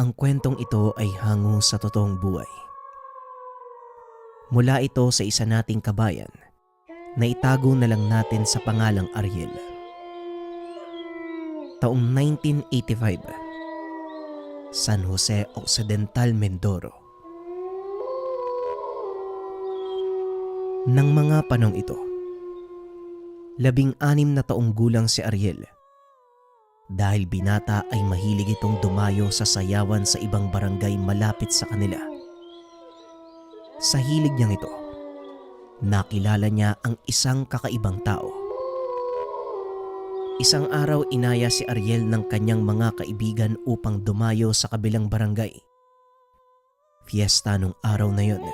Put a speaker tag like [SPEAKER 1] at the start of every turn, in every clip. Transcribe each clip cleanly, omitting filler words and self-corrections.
[SPEAKER 1] Ang kwentong ito ay hango sa totoong buhay. Mula ito sa isa nating kabayan na itago na lang natin sa pangalang Ariel. Taong 1985, San Jose Occidental, Mindoro. Nang mga panong ito, 16 na taong gulang si Ariel. Dahil binata ay mahilig itong dumayo sa sayawan sa ibang barangay malapit sa kanila. Sa hilig niyang ito, nakilala niya ang isang kakaibang tao. Isang araw inaya si Ariel ng kanyang mga kaibigan upang dumayo sa kabilang barangay. Fiesta nung araw na yon.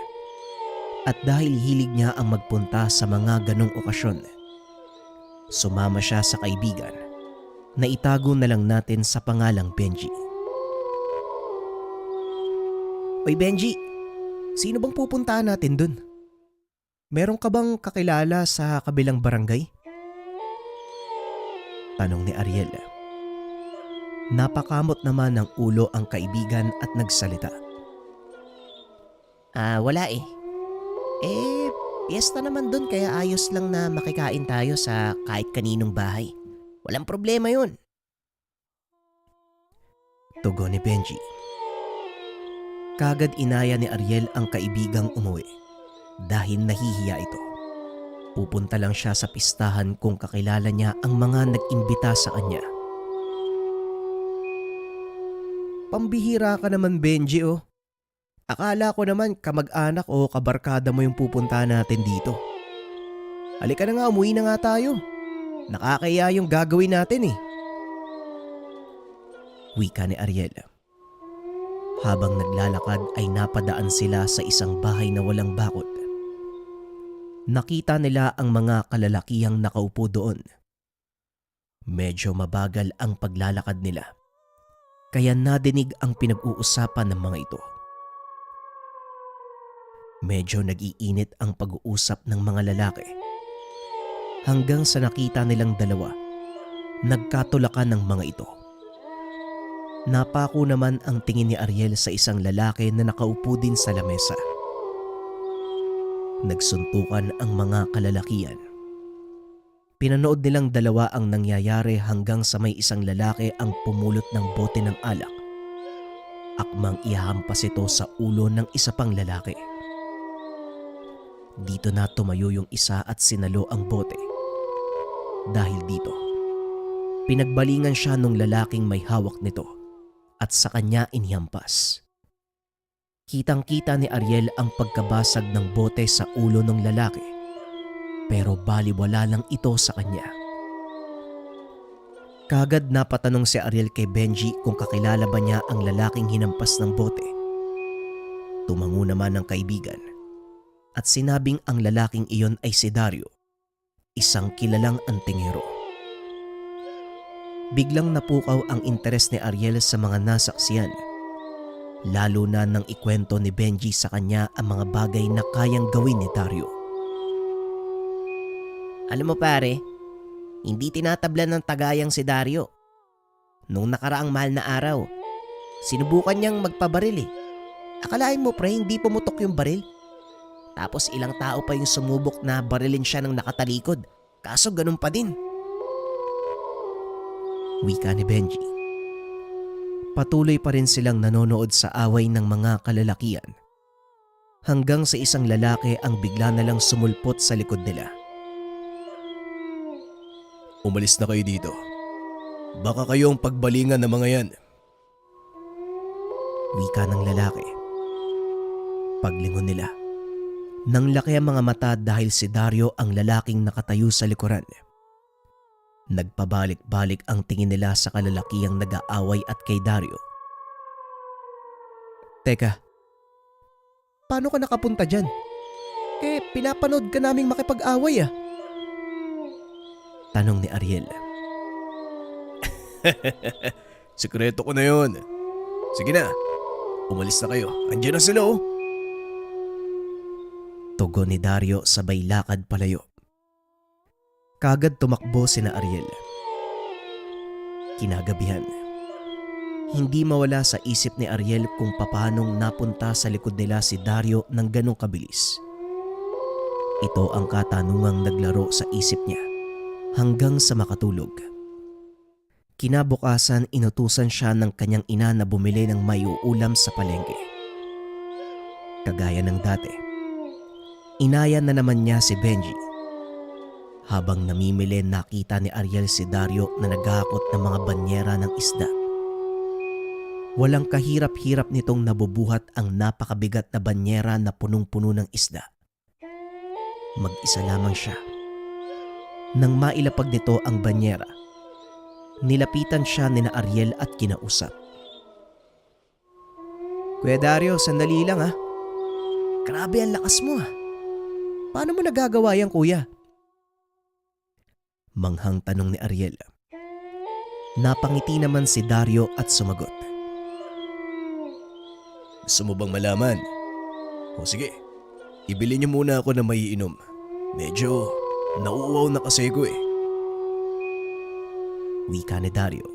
[SPEAKER 1] At dahil hilig niya ang magpunta sa mga ganong okasyon, sumama siya sa kaibigan na itago na lang natin sa pangalang Benji. Oy Benji, sino bang pupuntahan natin dun? Meron ka bang kakilala sa kabilang barangay? Tanong ni Ariel. Napakamot naman ng ulo ang kaibigan at nagsalita. Wala eh. Piyesta naman dun kaya ayos lang na makikain tayo sa kahit kaninong bahay. Walang problema yun. Tugon ni Benji. Kagad inaya ni Ariel ang kaibigang umuwi dahil nahihiya ito. Pupunta lang siya sa pistahan kung kakilala niya ang mga nag-imbita sa kanya. Pambihira ka naman Benji oh. Akala ko naman kamag-anak o kabarkada mo yung pupuntahan natin dito. Halika na nga, umuwi na nga tayo. Nakakaya yung gagawin natin eh. Wika ni Ariel. Habang naglalakad ay napadaan sila sa isang bahay na walang bakod. Nakita nila ang mga kalalakihang nakaupo doon. Medyo mabagal ang paglalakad nila. Kaya nadinig ang pinag-uusapan ng mga ito. Medyo nag-iinit ang pag-uusap ng mga lalaki. Hanggang sa nakita nilang dalawa, nagkatulakan ng mga ito. Napako naman ang tingin ni Ariel sa isang lalaki na nakaupo din sa lamesa. Nagsuntukan ang mga kalalakian. Pinanood nilang dalawa ang nangyayari hanggang sa may isang lalaki ang pumulot ng bote ng alak. Akmang ihahampas ito sa ulo ng isa pang lalaki. Dito na tumayo yung isa at sinalo ang bote. Dahil dito, pinagbalingan siya nung lalaking may hawak nito at sa kanya inihampas. Kitang-kita ni Ariel ang pagkabasag ng bote sa ulo ng lalaki, pero baliwala lang ito sa kanya. Kagad napatanong si Ariel kay Benji kung kakilala ba niya ang lalaking hinampas ng bote. Tumango naman ang kaibigan at sinabing ang lalaking iyon ay si Dario, isang kilalang antingero. Biglang napukaw ang interes ni Ariel sa mga nasaksiyan, lalo na nang ikwento ni Benji sa kanya ang mga bagay na kayang gawin ni Dario. Alam mo pare, hindi tinatablan ng tagayang si Dario. Nung nakaraang mahal na araw, sinubukan niyang magpabaril eh. Akalain mo pre, hindi pumutok yung baril. Tapos ilang tao pa yung sumubok na barilin siya ng nakatalikod. Kaso ganun pa din. Wika ni Benji. Patuloy pa rin silang nanonood sa away ng mga kalalakian. Hanggang sa isang lalaki ang bigla na lang sumulpot sa likod nila. Umalis na kayo dito. Baka kayo ang pagbalingan ng mga yan. Wika ng lalaki. Paglingon nila. Nang laki ang mga mata dahil si Dario ang lalaking nakatayo sa likuran. Nagpabalik-balik ang tingin nila sa kalalakihang nag-aaway at kay Dario. Teka, paano ka nakapunta dyan? Pinapanood ka naming makipag-away ah. Tanong ni Ariel. Sekreto ko na yun. Sige na, umalis na kayo. Andiyan na sila oh. Tugon ni Dario sabay lakad palayo. Kagad tumakbo sina Ariel. Kinagabihan, Hindi mawala sa isip ni Ariel kung papanong napunta sa likod nila si Dario ng ganong kabilis. Ito ang katanungang naglaro sa isip niya hanggang sa makatulog. Kinabukasan, inutusan siya ng kanyang ina na bumili ng may uulam sa palengke. Kagaya ng dati, inaya na naman niya si Benji. Habang namimili, nakita ni Ariel si Dario na naghahakot ng mga banyera ng isda. Walang kahirap-hirap nitong nabubuhat ang napakabigat na banyera na punong-puno ng isda. Mag-isa lamang siya. Nang mailapag nito ang banyera, nilapitan siya ni na Ariel at kinausap. "Kuya Dario, sandali lang ha. Grabe ang lakas mo ha. Paano mo nagagawa yan, kuya?" Manghang tanong ni Ariel. Napangiti naman si Dario at sumagot. "Gusto mo bang malaman? O sige, ibili niyo muna ako na may inom. Medyo nauuwaw na kasi ko eh." Wika ni Dario.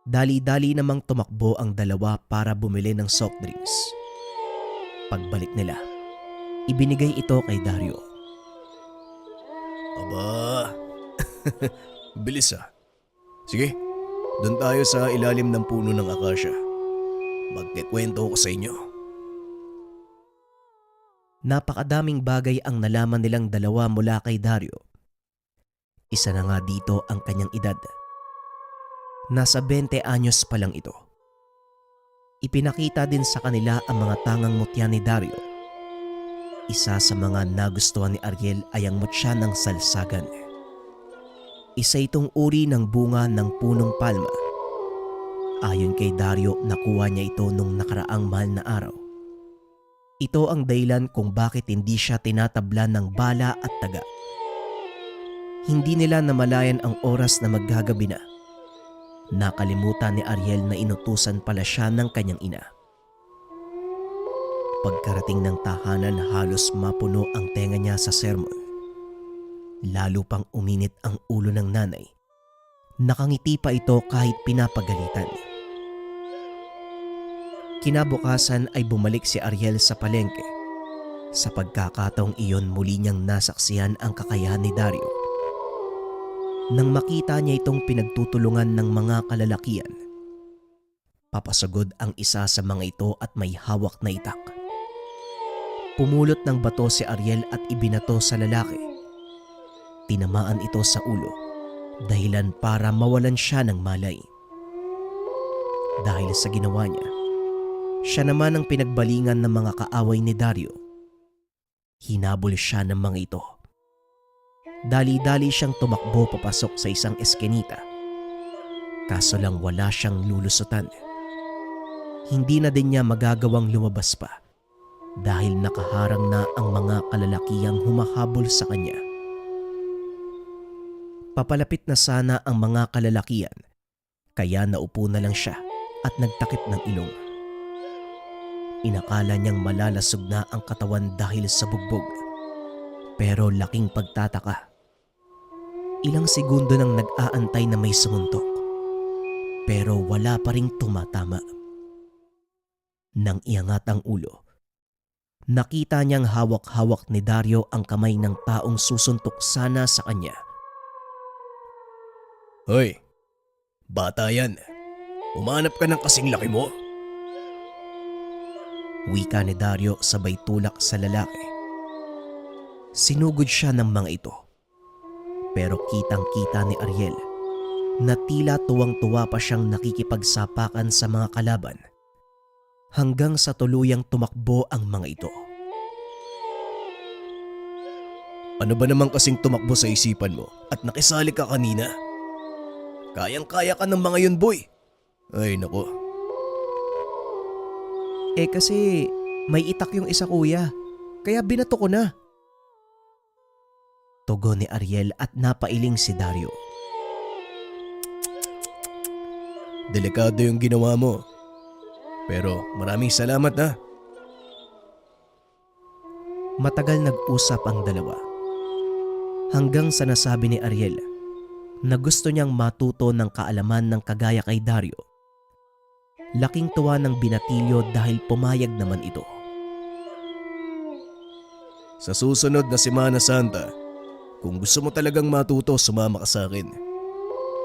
[SPEAKER 1] Dali-dali namang tumakbo ang dalawa para bumili ng soft drinks. Pagbalik nila, ibinigay ito kay Dario. "Aba, bilis ah. Sige, doon tayo sa ilalim ng puno ng akasya. Magkikwento ko sa inyo." Napakadaming bagay ang nalaman nilang dalawa mula kay Dario. Isa na nga dito ang kanyang edad. Nasa 20 anyos pa lang ito. Ipinakita din sa kanila ang mga tangang mutya ni Dario. Isa sa mga nagustuhan ni Ariel ay ang mutya ng salsagan. Isa itong uri ng bunga ng punong palma. Ayon kay Dario, nakuha niya ito nung nakaraang mahal na araw. Ito ang dahilan kung bakit hindi siya tinatablan ng bala at taga. Hindi nila namalayan ang oras na maggagabi na. Nakalimutan ni Ariel na inutusan pala siya ng kanyang ina. Pagkarating ng tahanan, halos mapuno ang tenga niya sa sermon. Lalo pang uminit ang ulo ng nanay. Nakangiti pa ito kahit pinapagalitan. Kinabukasan ay bumalik si Ariel sa palengke. Sa pagkakataong iyon, muli niyang nasaksihan ang kakayahan ni Dario. Nang makita niya itong pinagtutulungan ng mga kalalakian, papasagod ang isa sa mga ito at may hawak na itak. Pumulot ng bato si Ariel at ibinato sa lalaki. Tinamaan ito sa ulo, dahilan para mawalan siya ng malay. Dahil sa ginawa niya, siya naman ang pinagbalingan ng mga kaaway ni Dario. Hinabol siya ng mga ito. Dali-dali siyang tumakbo papasok sa isang eskinita. Kaso lang wala siyang lulusutan. Hindi na din niya magagawang lumabas pa dahil nakaharang na ang mga kalalakiyang humahabol sa kanya. Papalapit na sana ang mga kalalakian, kaya naupo na lang siya at nagtakip ng ilong. Inakala niyang malalasog na ang katawan dahil sa bugbog. Pero laking pagtataka. Ilang segundo nang nag-aantay na may sumuntok. Pero wala pa ring tumatama. Nang iangat ang ulo, nakita niyang hawak-hawak ni Dario ang kamay ng taong susuntok sana sa kanya. "Hoy, bata yan. Umanap ka ng kasing laki mo." Wika ni Dario sabay tulak sa lalaki. Sinugod siya ng mga ito. Pero kitang-kita ni Ariel na tila tuwang-tuwa pa siyang nakikipagsapakan sa mga kalaban hanggang sa tuluyang tumakbo ang mga ito. "Ano ba naman kasing tumakbo sa isipan mo at nakisali ka kanina? Kayang-kaya ka ng mga yun, boy." "Ay nako." Kasi may itak yung isa, kuya. Kaya binato ko na." Tugon ni Ariel at napailing si Dario. "Delikado yung ginawa mo. Pero maraming salamat ha." Matagal nag-usap ang dalawa. Hanggang sa nasabi ni Ariel na gusto niyang matuto ng kaalaman ng kagaya kay Dario Laking tuwa ng binatilyo dahil pumayag naman ito.
[SPEAKER 2] Sa susunod na Semana Santa, kung gusto mo talagang matuto, sumama ka sa akin.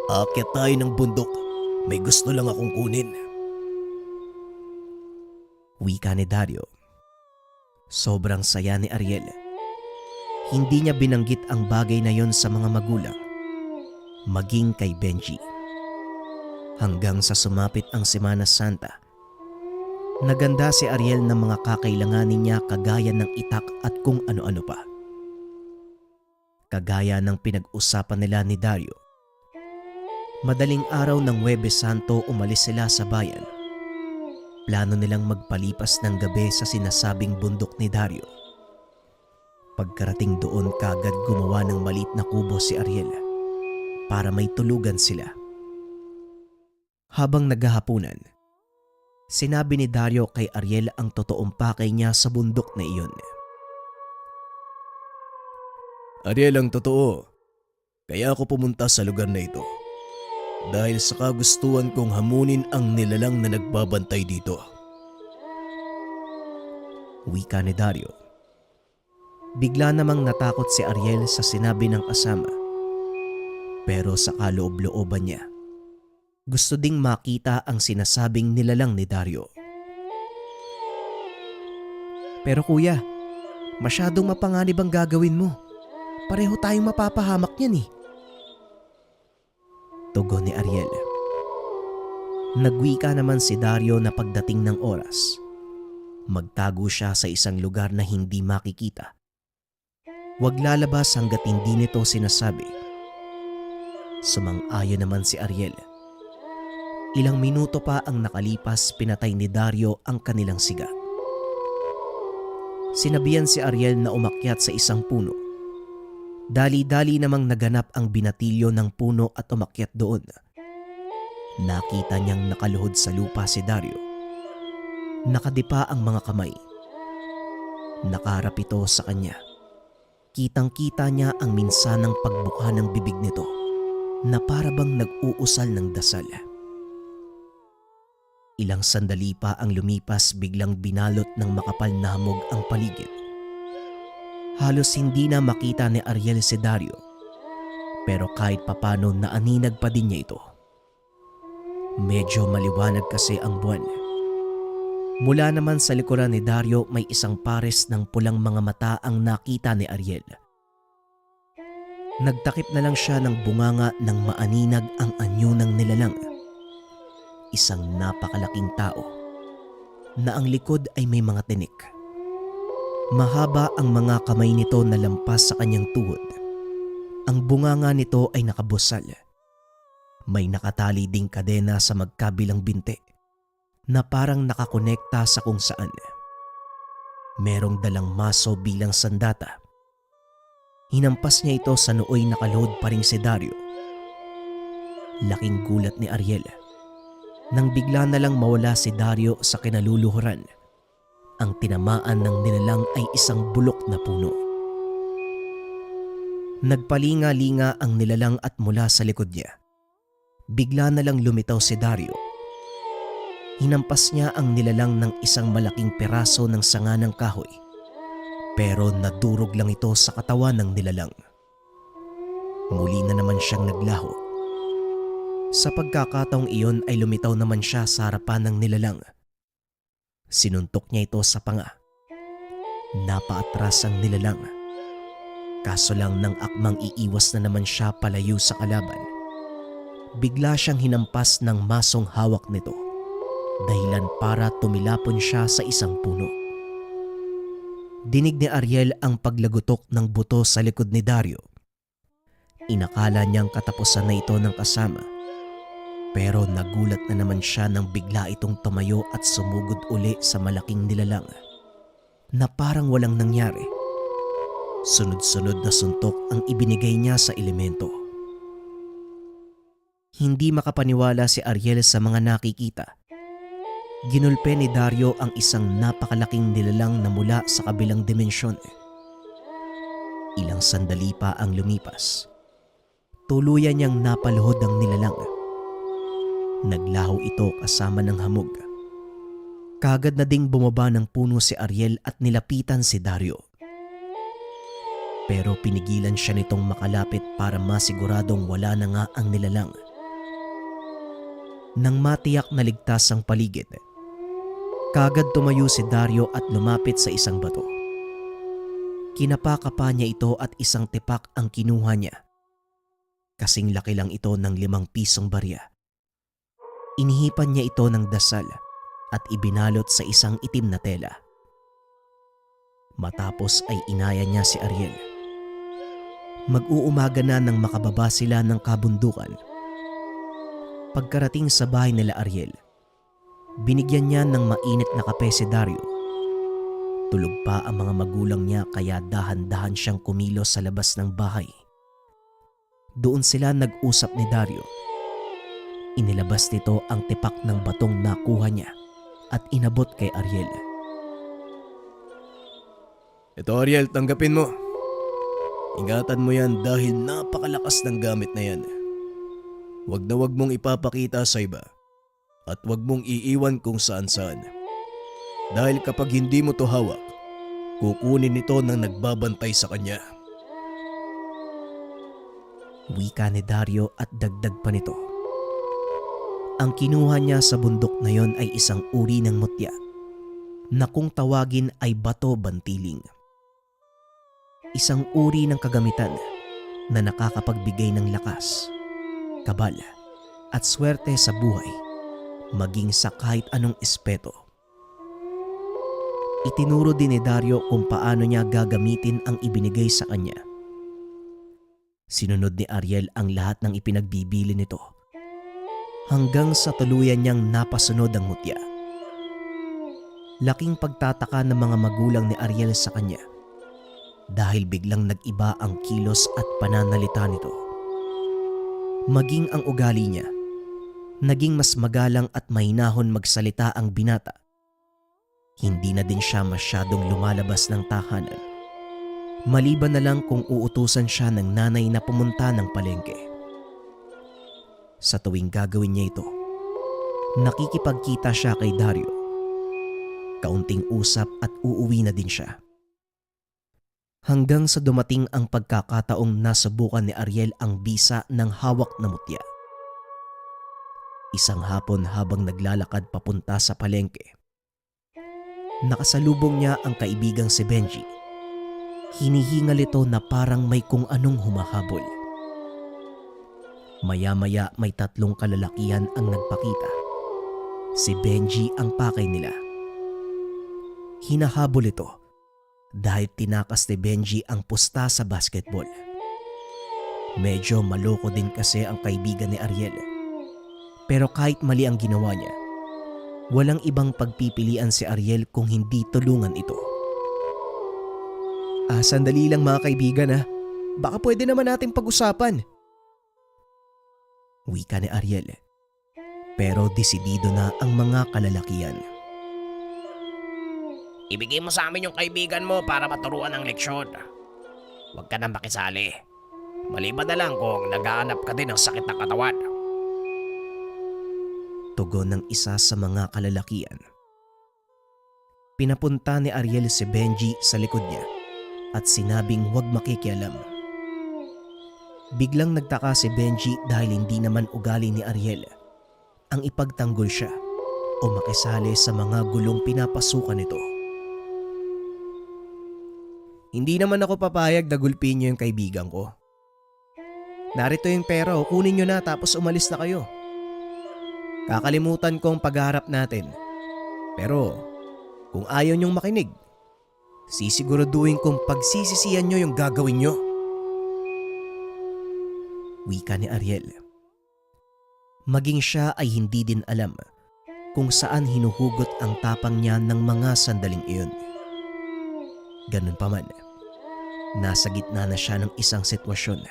[SPEAKER 2] Aakyat tayo ng bundok. May gusto lang akong kunin.
[SPEAKER 1] Wika ni Dario. Sobrang saya ni Ariel. Hindi niya binanggit ang bagay na yon sa mga magulang, maging kay Benji. Hanggang sa sumapit ang Semana Santa, naganda si Ariel ng mga kakailanganin niya kagaya ng itak at kung ano-ano pa. Kagaya ng pinag-usapan nila ni Dario. Madaling araw ng Huwebes Santo umalis sila sa bayan. Plano nilang magpalipas ng gabi sa sinasabing bundok ni Dario. Pagkarating doon kagad gumawa ng maliit na kubo si Ariel para may tulugan sila. Habang naghahapunan, sinabi ni Dario kay Ariel ang totoong pakay niya sa bundok na iyon.
[SPEAKER 2] Ariel, ang totoo, kaya ako pumunta sa lugar na ito. Dahil sa kagustuhan kong hamunin ang nilalang na nagbabantay dito.
[SPEAKER 1] Wika ni Dario. Bigla namang natakot si Ariel sa sinabi ng kasama. Pero sa kaloob-looban niya, gusto ding makita ang sinasabing nilalang ni Dario. Pero kuya, masyadong mapanganib ang gagawin mo. Pareho tayong mapapahamak niyan eh. Tugon ni Ariel. Nagwika naman si Dario na pagdating ng oras, magtago siya sa isang lugar na hindi makikita. Huwag lalabas hanggat hindi nito sinasabi. Sumang-ayon naman si Ariel. Ilang minuto pa ang nakalipas, pinatay ni Dario ang kanilang siga. Sinabihan si Ariel na umakyat sa isang puno. Dali-dali namang naganap ang binatilyo ng puno at umakyat doon. Nakita niyang nakaluhod sa lupa si Dario. Nakadipa ang mga kamay. Nakaharap ito sa kanya. Kitang-kita niya ang minsanang pagbuka ng bibig nito na para bang nag-uusal ng dasal. Ilang sandali pa ang lumipas, biglang binalot ng makapal na hamog ang paligid. Halos hindi na makita ni Ariel si Dario, pero kahit papano naaninag pa din niya ito. Medyo maliwanag kasi ang buwan. Mula naman sa likuran ni Dario may isang pares ng pulang mga mata ang nakita ni Ariel. Nagtakip na lang siya ng bunganga nang maaninag ang anyo ng nilalang. Isang napakalaking tao na ang likod ay may mga tinik. Mahaba ang mga kamay nito na lampas sa kanyang tuhod. Ang bunganga nito ay nakabusal. May nakatali ding kadena sa magkabilang binti na parang nakakonekta sa kung saan. Merong dalang maso bilang sandata. Hinampas niya ito sa nooy nakaluhod pa rin si Dario. Laking gulat ni Ariel nang bigla na lang mawala si Dario sa kinaluluhuran. Ang tinamaan ng nilalang ay isang bulok na puno. Nagpalinga-linga ang nilalang at mula sa likod niya, bigla na lang lumitaw si Dario. Hinampas niya ang nilalang ng isang malaking peraso ng sanga ng kahoy, pero nadurog lang ito sa katawan ng nilalang. Muli na naman siyang naglaho. Sa pagkakataong iyon ay lumitaw naman siya sa harapan ng nilalang. Sinuntok niya ito sa panga. Napaatras ang nilalang. Kaso lang nang akmang iiwas na naman siya palayo sa kalaban, bigla siyang hinampas ng masong hawak nito, dahilan para tumilapon siya sa isang puno. Dinig ni Ariel ang paglagutok ng buto sa likod ni Dario. Inakala niyang katapusan na ito ng kasama. Pero nagulat na naman siya nang bigla itong tumayo at sumugod uli sa malaking nilalang na parang walang nangyari. Sunod-sunod na suntok ang ibinigay niya sa elemento. Hindi makapaniwala si Ariel sa mga nakikita. Ginulpe ni Dario ang isang napakalaking nilalang na mula sa kabilang dimensyon. Ilang sandali pa ang lumipas. Tuluyan niyang napaluhod ang nilalang. Naglaho ito kasama ng hamog. Kagad na ding bumaba ng puno si Ariel at nilapitan si Dario. Pero pinigilan siya nitong makalapit para masiguradong wala na nga ang nilalang. Nang matiyak na ligtas ang paligid, kagad tumayo si Dario at lumapit sa isang bato. Kinapakapa niya ito at isang tipak ang kinuha niya. Kasing laki lang ito ng 5 pisong barya. Inihipan niya ito ng dasal at ibinalot sa isang itim na tela. Matapos ay inaya niya si Ariel. Mag-uumaga na nang makababa sila ng kabundukan. Pagkarating sa bahay nila Ariel, binigyan niya ng mainit na kape si Dario. Tulog pa ang mga magulang niya kaya dahan-dahan siyang kumilos sa labas ng bahay. Doon sila nag-usap ni Dario. Inilabas nito ang tipak ng batong nakuha niya at inabot kay Ariel.
[SPEAKER 2] Ito Ariel, tanggapin mo. Ingatan mo yan dahil napakalakas ng gamit na yan. Huwag na huwag mong ipapakita sa iba at huwag mong iiwan kung saan-saan. Dahil kapag hindi mo to hawak, kukunin ito ng nagbabantay sa kanya.
[SPEAKER 1] Wika ni Dario at dagdag pa nito. Ang kinuha niya sa bundok na yon ay isang uri ng mutya na kung tawagin ay bato bantiling. Isang uri ng kagamitan na nakakapagbigay ng lakas, kabal at swerte sa buhay maging sa kahit anong espeto. Itinuro din ni Dario kung paano niya gagamitin ang ibinigay sa kanya. Sinunod ni Ariel ang lahat ng ipinagbibili nito hanggang sa tuluyan niyang napasunod ang mutya. Laking pagtataka ng mga magulang ni Ariel sa kanya dahil biglang nag-iba ang kilos at pananalita nito. Maging ang ugali niya, naging mas magalang at mahinahon magsalita ang binata. Hindi na din siya masyadong lumalabas ng tahanan. Maliban na lang kung uutusan siya ng nanay na pumunta ng palengke. Sa tuwing gagawin niya ito, nakikipagkita siya kay Dario. Kaunting usap at uuwi na din siya. Hanggang sa dumating ang pagkakataong nasubukan ni Ariel ang bisa ng hawak na mutya. Isang hapon habang naglalakad papunta sa palengke, nakasalubong niya ang kaibigang si Benji. Hinihingal ito na parang may kung anong humahabol. Maya-maya may 3 kalalakihan ang nagpakita. Si Benji ang pakay nila. Hinahabol ito dahil tinakas ni Benji ang pusta sa basketball. Medyo maloko din kasi ang kaibigan ni Ariel. Pero kahit mali ang ginawa niya, walang ibang pagpipilian si Ariel kung hindi tulungan ito.
[SPEAKER 2] Sandali lang mga kaibigan. Baka pwede naman natin pag-usapan.
[SPEAKER 1] Wika ni Ariel. Pero desidido na ang mga kalalakihan.
[SPEAKER 3] Ibigay mo sa amin yung kaibigan mo para maturuan ang leksyon. Huwag ka nang makisali. Maliban na lang kung naghahanap ka din ng sakit ng katawan.
[SPEAKER 1] Tugon ng isa sa mga kalalakihan. Pinapunta ni Ariel si Benji sa likod niya at sinabing huwag makikialam. Biglang nagtaka si Benji dahil hindi naman ugali ni Ariel ang ipagtanggol siya o makisali sa mga gulong pinapasukan nito.
[SPEAKER 2] Hindi naman ako papayag na gulpin niyo yung kaibigan ko. Narito yung pera, kunin niyo na tapos umalis na kayo. Kakalimutan ko ang pagharap natin. Pero kung ayaw niyong makinig, sisiguraduhin kong pagsisisihan niyo yung gagawin niyo.
[SPEAKER 1] Wika ni Ariel. Maging siya ay hindi din alam kung saan hinuhugot ang tapang niya ng mga sandaling iyon. Ganun pa man, nasa gitna na siya ng isang sitwasyon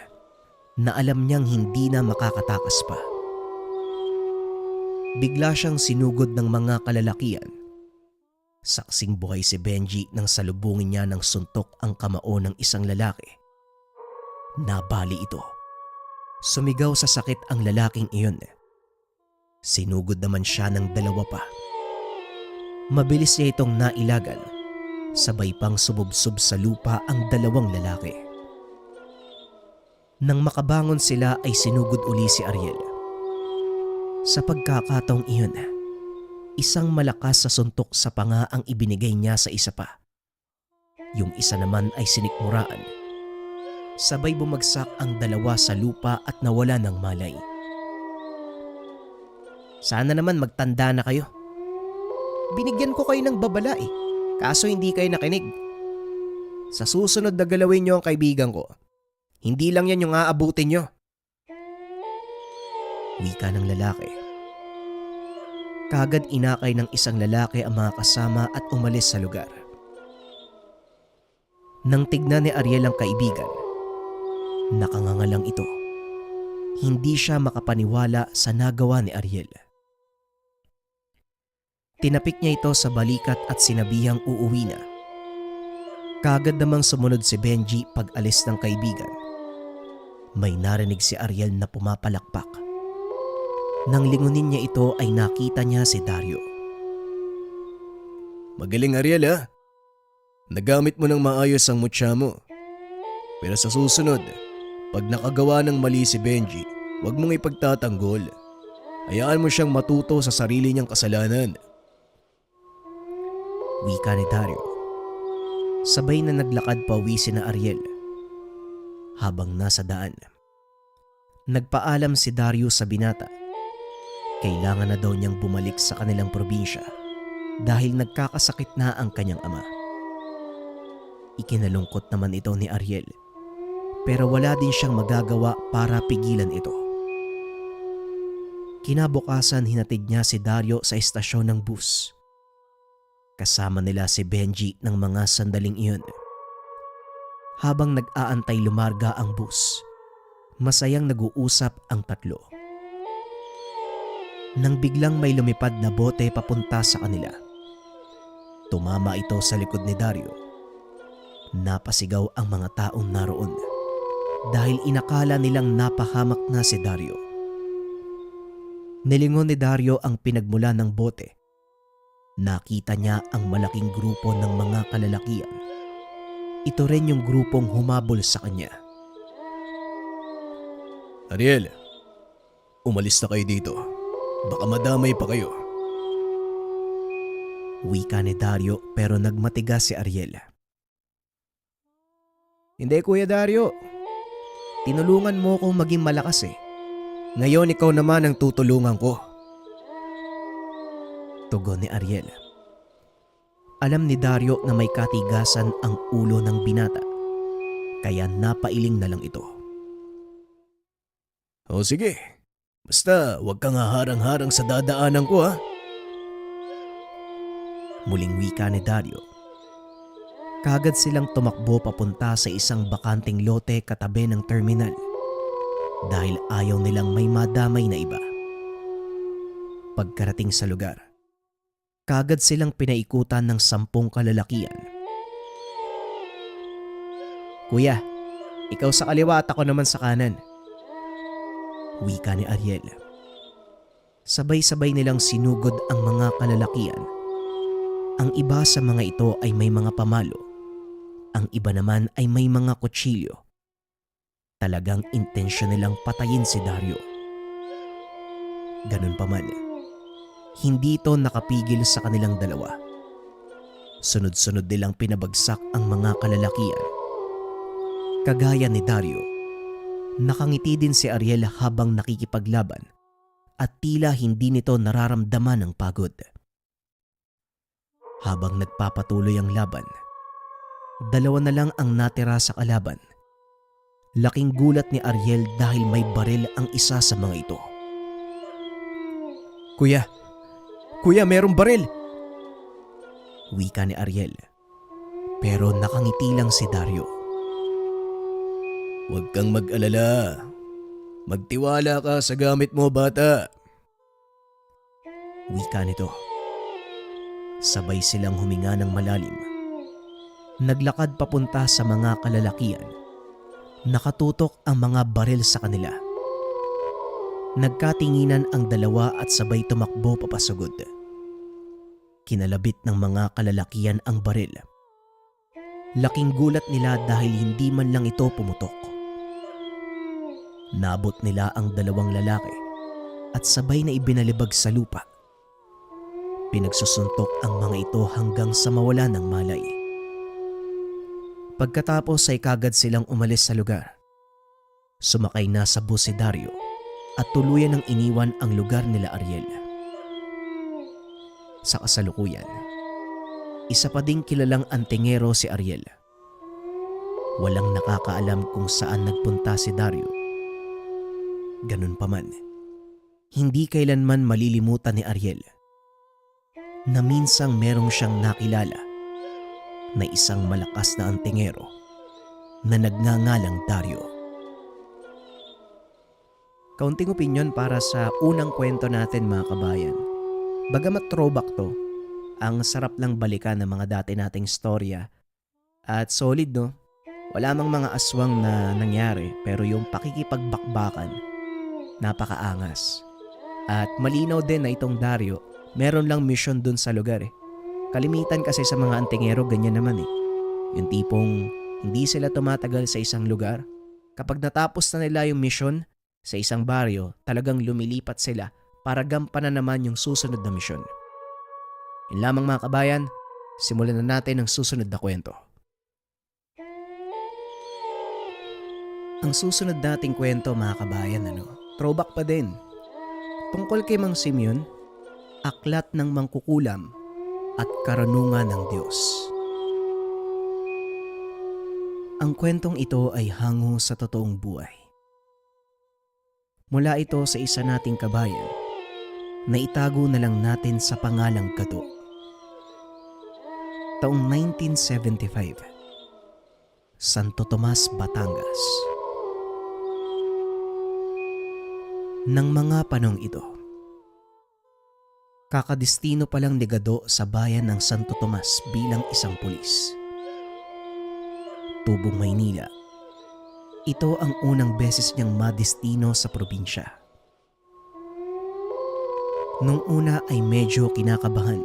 [SPEAKER 1] na alam niyang hindi na makakatakas pa. Bigla siyang sinugod ng mga kalalakihan. Saksing buhay si Benji nang salubungin niya ng suntok ang kamao ng isang lalaki. Nabali ito. Sumigaw sa sakit ang lalaking iyon. Sinugod naman siya ng dalawa pa. Mabilis niya itong nailagan, sabay pang sumubsob sa lupa ang dalawang lalaki. Nang makabangon sila ay sinugod uli si Ariel. Sa pagkakataong iyon, isang malakas sa suntok sa panga ang ibinigay niya sa isa pa. Yung isa naman ay sinikmuraan. Sabay bumagsak ang dalawa sa lupa at nawala ng malay. Sana naman magtanda na kayo. Binigyan ko kayo ng babala eh, kaso hindi kayo nakinig. Sa susunod na galawin niyo ang kaibigan ko, hindi lang yan yung aabutin niyo. Wika ng lalaki. Kagad inakay ng isang lalaki ang mga kasama at umalis sa lugar. Nang tignan ni Ariel ang kaibigan, nakangangalang ito. Hindi siya makapaniwala sa nagawa ni Ariel. Tinapik niya ito sa balikat at sinabihang uuwi na. Kagad namang sumunod si Benji pag alis ng kaibigan. May narinig si Ariel na pumapalakpak. Nang lingunin niya ito ay nakita niya si Dario.
[SPEAKER 2] Magaling Ariel ha. Nagamit mo ng maayos ang mutya mo. Pero sa susunod, pag nakagawa ng mali si Benji, huwag mong ipagtatanggol. Hayaan mo siyang matuto sa sarili niyang kasalanan.
[SPEAKER 1] Wika ni Dario. Sabay na naglakad pauwi sina Ariel. Habang nasa daan, nagpaalam si Dario sa binata. Kailangan na daw niyang bumalik sa kanilang probinsya dahil nagkakasakit na ang kanyang ama. Ikinalungkot naman ito ni Ariel, pero wala din siyang magagawa para pigilan ito. Kinabukasan hinatid niya si Dario sa estasyon ng bus. Kasama nila si Benji ng mga sandaling iyon. Habang nag-aantay lumarga ang bus, masayang nag-uusap ang tatlo. Nang biglang may lumipad na bote papunta sa kanila. Tumama ito sa likod ni Dario. Napasigaw ang mga taong naroon dahil inakala nilang napahamak na si Dario. Nilingon ni Dario ang pinagmula ng bote. Nakita niya ang malaking grupo ng mga kalalakian. Ito rin yung grupong humabol sa kanya.
[SPEAKER 2] Ariel, umalis na kayo dito. Baka madamay pa kayo.
[SPEAKER 1] Wika ni Dario pero nagmatigas si Ariel. Hindi Kuya Dario. Tinulungan mo akong maging malakas eh. Ngayon ikaw naman ang tutulungan ko. Tugon ni Ariel. Alam ni Dario na may katigasan ang ulo ng binata. Kaya napailing na lang ito.
[SPEAKER 2] O sige, basta huwag kang haharang-harang sa dadaanan ko ha.
[SPEAKER 1] Muling wika ni Dario. Kagad silang tumakbo papunta sa isang bakanting lote katabi ng terminal dahil ayaw nilang may madamay na iba. Pagkarating sa lugar, kagad silang pinaikutan ng 10 kalalakian. Kuya, ikaw sa kaliwa at ako naman sa kanan. Wika ni Ariel. Sabay-sabay nilang sinugod ang mga kalalakian. Ang iba sa mga ito ay may mga pamalo. Ang iba naman ay may mga kutsilyo. Talagang intensyon nilang patayin si Dario. Ganun pa man, hindi ito nakapigil sa kanilang dalawa. Sunod-sunod nilang pinabagsak ang mga kalalakian. Kagaya ni Dario, nakangiti din si Ariel habang nakikipaglaban at tila hindi nito nararamdaman ang pagod. Habang nagpapatuloy ang laban, 2 na lang ang natira sa kalaban. Laking gulat ni Ariel dahil may baril ang isa sa mga ito. Kuya, merong baril! Wika ni Ariel. Pero nakangiti lang si Dario.
[SPEAKER 2] Huwag kang mag-alala. Magtiwala ka sa gamit mo, bata.
[SPEAKER 1] Wika nito. Sabay silang huminga ng malalim. Naglakad papunta sa mga kalalakian. Nakatutok ang mga baril sa kanila. Nagkatinginan ang dalawa at sabay tumakbo papasugod. Kinalabit ng mga kalalakian ang baril. Laking gulat nila dahil hindi man lang ito pumutok. Nabot nila ang dalawang lalaki at sabay na ibinalibag sa lupa. Pinagsusuntok ang mga ito hanggang sa mawala ng malay. Pagkatapos ay kagad silang umalis sa lugar. Sumakay na sa bus si Dario at tuluyan ng iniwan ang lugar nila Ariel. Sa kasalukuyan, isa pa ding kilalang antingero si Ariel. Walang nakakaalam kung saan nagpunta si Dario. Ganun pa man, hindi kailanman malilimutan ni Ariel na minsang merong siyang nakilala na isang malakas na antingero na nagngangalang Dario. Kaunting opinyon para sa unang kwento natin mga kabayan. Bagamat throwback to, ang sarap lang balikan ng mga dati nating storya. At solid no, wala mang mga aswang na nangyari pero yung pakikipagbakbakan, napakaangas. At malinaw din na itong Dario, meron lang mission dun sa lugar eh. Kalimitan kasi sa mga antingero ganyan naman eh. Yung tipong hindi sila tumatagal sa isang lugar. Kapag natapos na nila yung mission sa isang baryo, talagang lumilipat sila para gampanan naman yung susunod na misyon. Yun lamang mga kabayan, simulan na natin ang susunod na kwento. Ang susunod nating kwento mga kabayan, throwback pa din. Tungkol kay Mang Simeon, aklat ng mangkukulam at karunungan ng Diyos. Ang kwentong ito ay hango sa totoong buhay. Mula ito sa isa nating kabayan na itago na lang natin sa pangalang Gado. Taong 1975, Santo Tomas, Batangas. Nang mga panong ito, kakadestino pa lang ni Gado sa bayan ng Santo Tomas bilang isang pulis. Tubong, Maynila. Ito ang unang beses niyang madestino sa probinsya. Nung una ay medyo kinakabahan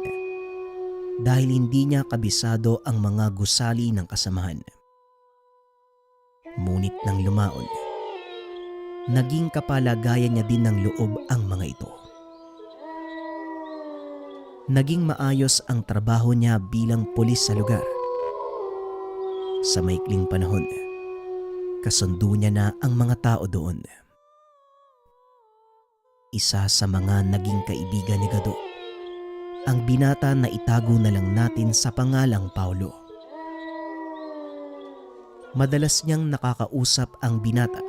[SPEAKER 1] dahil hindi niya kabisado ang mga gusali ng kasamahan. Ngunit nang lumaon, naging kapalagayan niya din ng loob ang mga ito. Naging maayos ang trabaho niya bilang pulis sa lugar. Sa maikling panahon, kasundo niya na ang mga tao doon. Isa sa mga naging kaibigan ni Gado, ang binata na itago na lang natin sa pangalang Paulo. Madalas niyang nakakausap ang binata.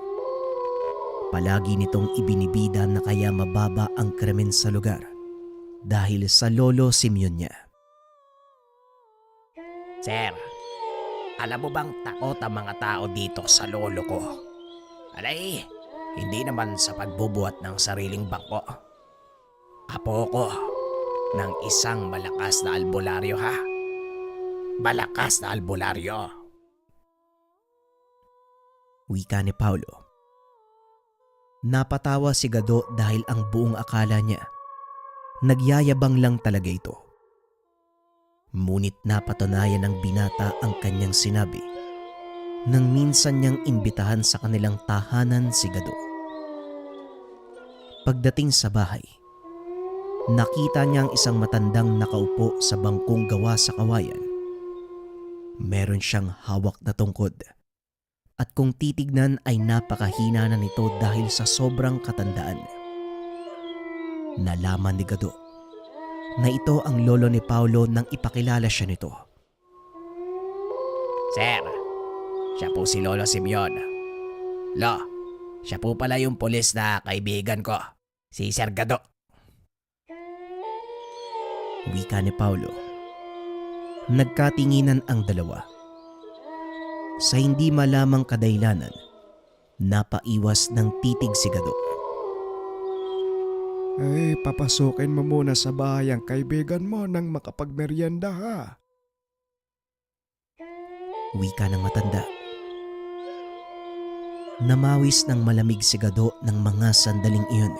[SPEAKER 1] Palagi nitong ibinibida na kaya mababa ang krimen sa lugar dahil sa lolo Simeon niya.
[SPEAKER 3] Sir, alam mo bang takot ang mga tao dito sa lolo ko? Alay, hindi naman sa pagbubuhat ng sariling bangko. Apo ko ng isang malakas na albularyo ha. Malakas na albularyo.
[SPEAKER 1] Wika ni Paulo. Napatawa si Gado dahil ang buong akala niya, nagyayabang lang talaga ito. Ngunit napatunayan ng binata ang kanyang sinabi nang minsan niyang imbitahan sa kanilang tahanan si Gado. Pagdating sa bahay, nakita niya ang isang matandang nakaupo sa bangkong gawa sa kawayan. Meron siyang hawak na tungkod at kung titignan ay napakahina na nito dahil sa sobrang katandaan. Nalaman ni Gado na ito ang lolo ni Paulo nang ipakilala siya nito.
[SPEAKER 3] Sir, siya po si Lolo Simeon. Lo, siya po pala yung pulis na kaibigan ko, si Sir Gado.
[SPEAKER 1] Wika ni Paulo. Nagkatinginan ang dalawa. Sa hindi malamang kadahilanan, napaiwas ng titig si Gado.
[SPEAKER 4] Ay, papasukin mo muna sa bahay ang kaibigan mo nang makapagmeryenda ha.
[SPEAKER 1] Wika ng matanda. Namawis ng malamig si Gado ng mga sandaling iyon.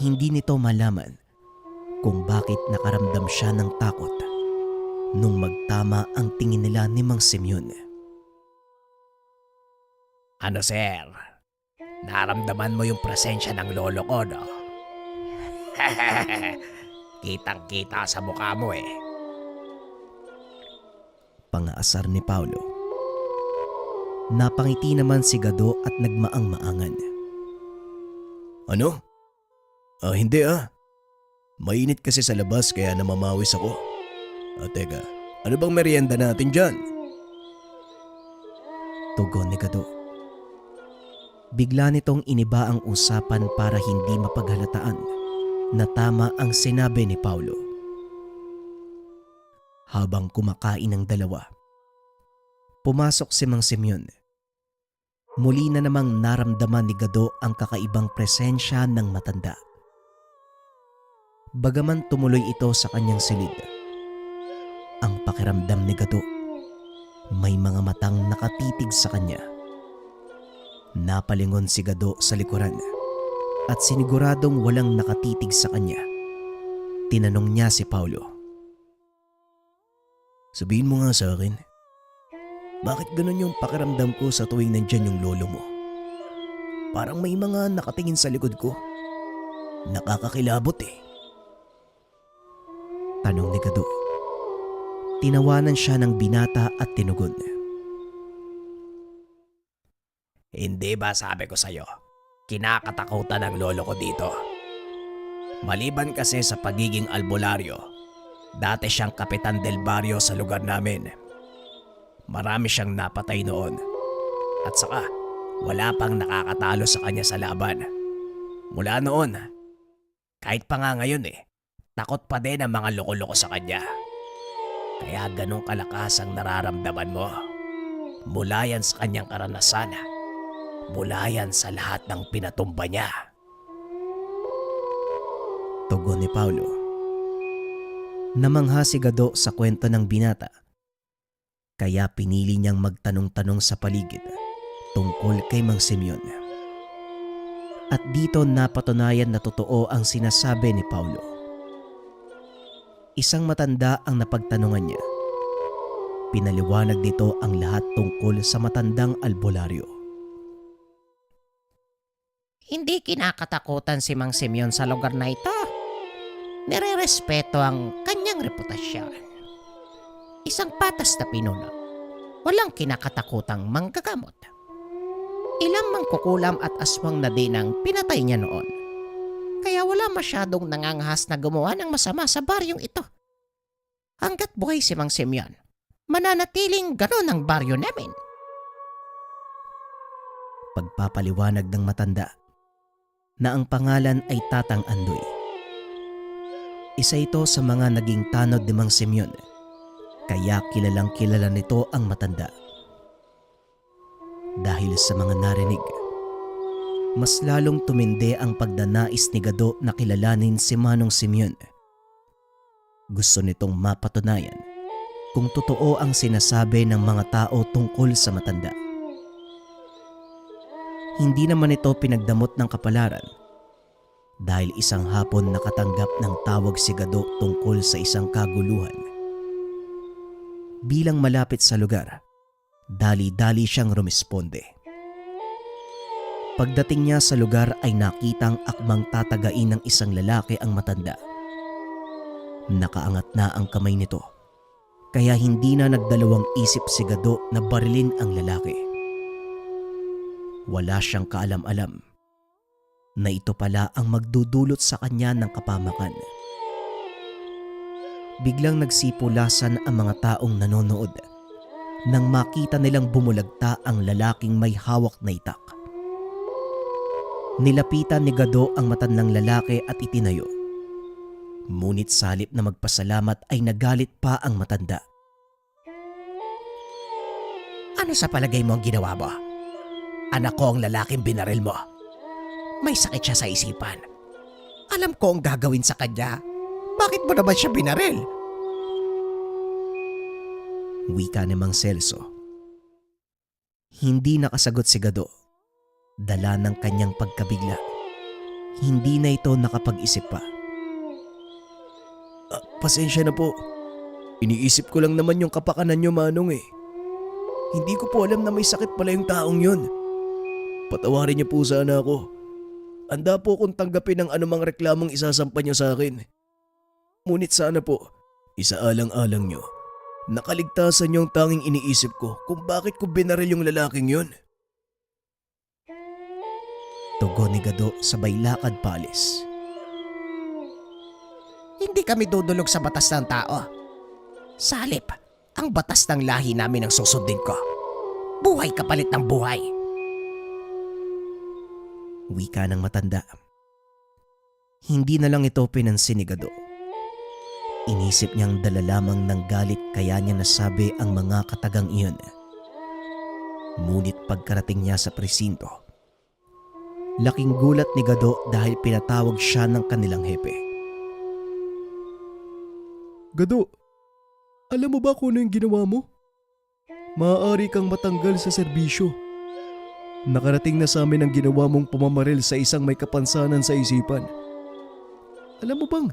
[SPEAKER 1] Hindi nito malaman kung bakit nakaramdam siya ng takot nung magtama ang tingin nila ni Mang Simeon.
[SPEAKER 3] Ano sir? Naramdaman mo yung presensya ng lolo ko, no? Kitang-kita sa mukha mo eh.
[SPEAKER 1] Pangaasar ni Paulo. Napangiti naman si Gado at nagmaang-maangan.
[SPEAKER 2] Ano? Hindi ah. Mainit kasi sa labas kaya namamawis ako. Teka, ano bang merienda natin dyan?
[SPEAKER 1] Tugon ni Gado. Bigla nitong iniba ang usapan para hindi mapaghalataan na tama ang sinabi ni Paulo. Habang kumakain ng dalawa, pumasok si Mang Simeon. Muli na namang naramdaman ni Gado ang kakaibang presensya ng matanda. Bagaman tumuloy ito sa kanyang silid, ang pakiramdam ni Gado, may mga matang nakatitig sa kanya. Napalingon si Gado sa likuran at siniguradong walang nakatitig sa kanya. Tinanong niya si Paulo.
[SPEAKER 2] Sabihin mo nga sa akin, bakit ganun yung pakiramdam ko sa tuwing nandyan yung lolo mo? Parang may mga nakatingin sa likod ko. Nakakakilabot eh.
[SPEAKER 1] Tanong ni Gado. Tinawanan siya ng binata at tinugon.
[SPEAKER 3] Hindi ba sabi ko sa'yo, kinakatakutan ng lolo ko dito. Maliban kasi sa pagiging albularyo, dati siyang kapitan del barrio sa lugar namin. Marami siyang napatay noon. At saka, wala pang nakakatalo sa kanya sa laban. Mula noon, kahit pa nga ngayon takot pa din ang mga loko-loko sa kanya. Kaya ganong kalakas ang nararamdaman mo. Mula yan sa kanyang karanasan. Mula yan sa lahat ng pinatumba niya.
[SPEAKER 1] Tugon ni Paulo. Namangha si Gado sa kwento ng binata. Kaya pinili niyang magtanong-tanong sa paligid tungkol kay Mang Simeon. At dito napatunayan na totoo ang sinasabi ni Paulo. Isang matanda ang napagtanungan niya. Pinaliwanag nito ang lahat tungkol sa matandang albularyo.
[SPEAKER 5] Hindi kinakatakutan si Mang Simeon sa lugar na ito. Nire-respeto ang kanyang reputasyon. Isang patas na pinuno. Walang kinakatakutang manggagamot. Ilang mangkukulam at aswang na din ang pinatay niya noon. Kaya wala masyadong nangangahas na gumawa ng masama sa baryong ito. Hanggat buhay si Mang Simeon, mananatiling ganon ang baryo namin.
[SPEAKER 1] Pagpapaliwanag ng matanda na ang pangalan ay Tatang Andoy. Isa ito sa mga naging tanod ni Mang Simeon, kaya kilalang kilala nito ang matanda. Dahil sa mga narinig, mas lalong tumindi ang pagdanais ni Gado na kilalanin si Manong Simeon. Gusto nitong mapatunayan kung totoo ang sinasabi ng mga tao tungkol sa matanda. Hindi naman ito pinagdamot ng kapalaran dahil isang hapon nakatanggap ng tawag si Gado tungkol sa isang kaguluhan. Bilang malapit sa lugar, dali-dali siyang rumisponde. Pagdating niya sa lugar ay nakitang akmang tatagain ng isang lalaki ang matanda. Nakaangat na ang kamay nito, kaya hindi na nagdalawang isip si Gado na barilin ang lalaki. Wala siyang kaalam-alam na ito pala ang magdudulot sa kanya ng kapamakan. Biglang nagsipulasan ang mga taong nanonood nang makita nilang bumulagta ang lalaking may hawak na itak. Nilapitan ni Gado ang matandang lalaki at itinayo. Ngunit sa halip na magpasalamat ay nagalit pa ang matanda.
[SPEAKER 3] Ano sa palagay mo ang ginawa mo? Anak ko ang lalaking binaril mo. May sakit siya sa isipan. Alam ko ang gagawin sa kanya. Bakit mo naman siya binaril?
[SPEAKER 1] Wika ni Mang Celso. Hindi nakasagot si Gado. Dala ng kanyang pagkabigla. Hindi na ito nakapag-isip pa.
[SPEAKER 2] Pasensya na po. Iniisip ko lang naman yung kapakanan nyo, Manong eh. Hindi ko po alam na may sakit pala yung taong yun. Patawarin niyo po sana ako. Handa po akong tanggapin ang anumang reklamong isasampa niyo sa akin. Ngunit sana po, isaalang-alang niyo. Nakaligtasan niyo ang tanging iniisip ko kung bakit ko binaril yung lalaking yun.
[SPEAKER 1] Tugon ni Gado sabay lakad paalis.
[SPEAKER 5] Hindi kami dudulog sa batas ng tao. Sa halip, ang batas ng lahi namin ang susundin ko. Buhay kapalit ng buhay.
[SPEAKER 1] Wika ng matanda. Hindi na lang ito pinansin ni Gado. Inisip niyang dala lamang ng galit kaya niya nasabi ang mga katagang iyon. Ngunit pagkarating niya sa presinto, laking gulat ni Gado dahil pinatawag siya ng kanilang hepe.
[SPEAKER 2] Gado, alam mo ba kung ano yung ginawa mo? Maaari kang matanggal sa serbisyo. Nakarating na sa amin ang ginawa mong pumamaril sa isang may kapansanan sa isipan. Alam mo bang,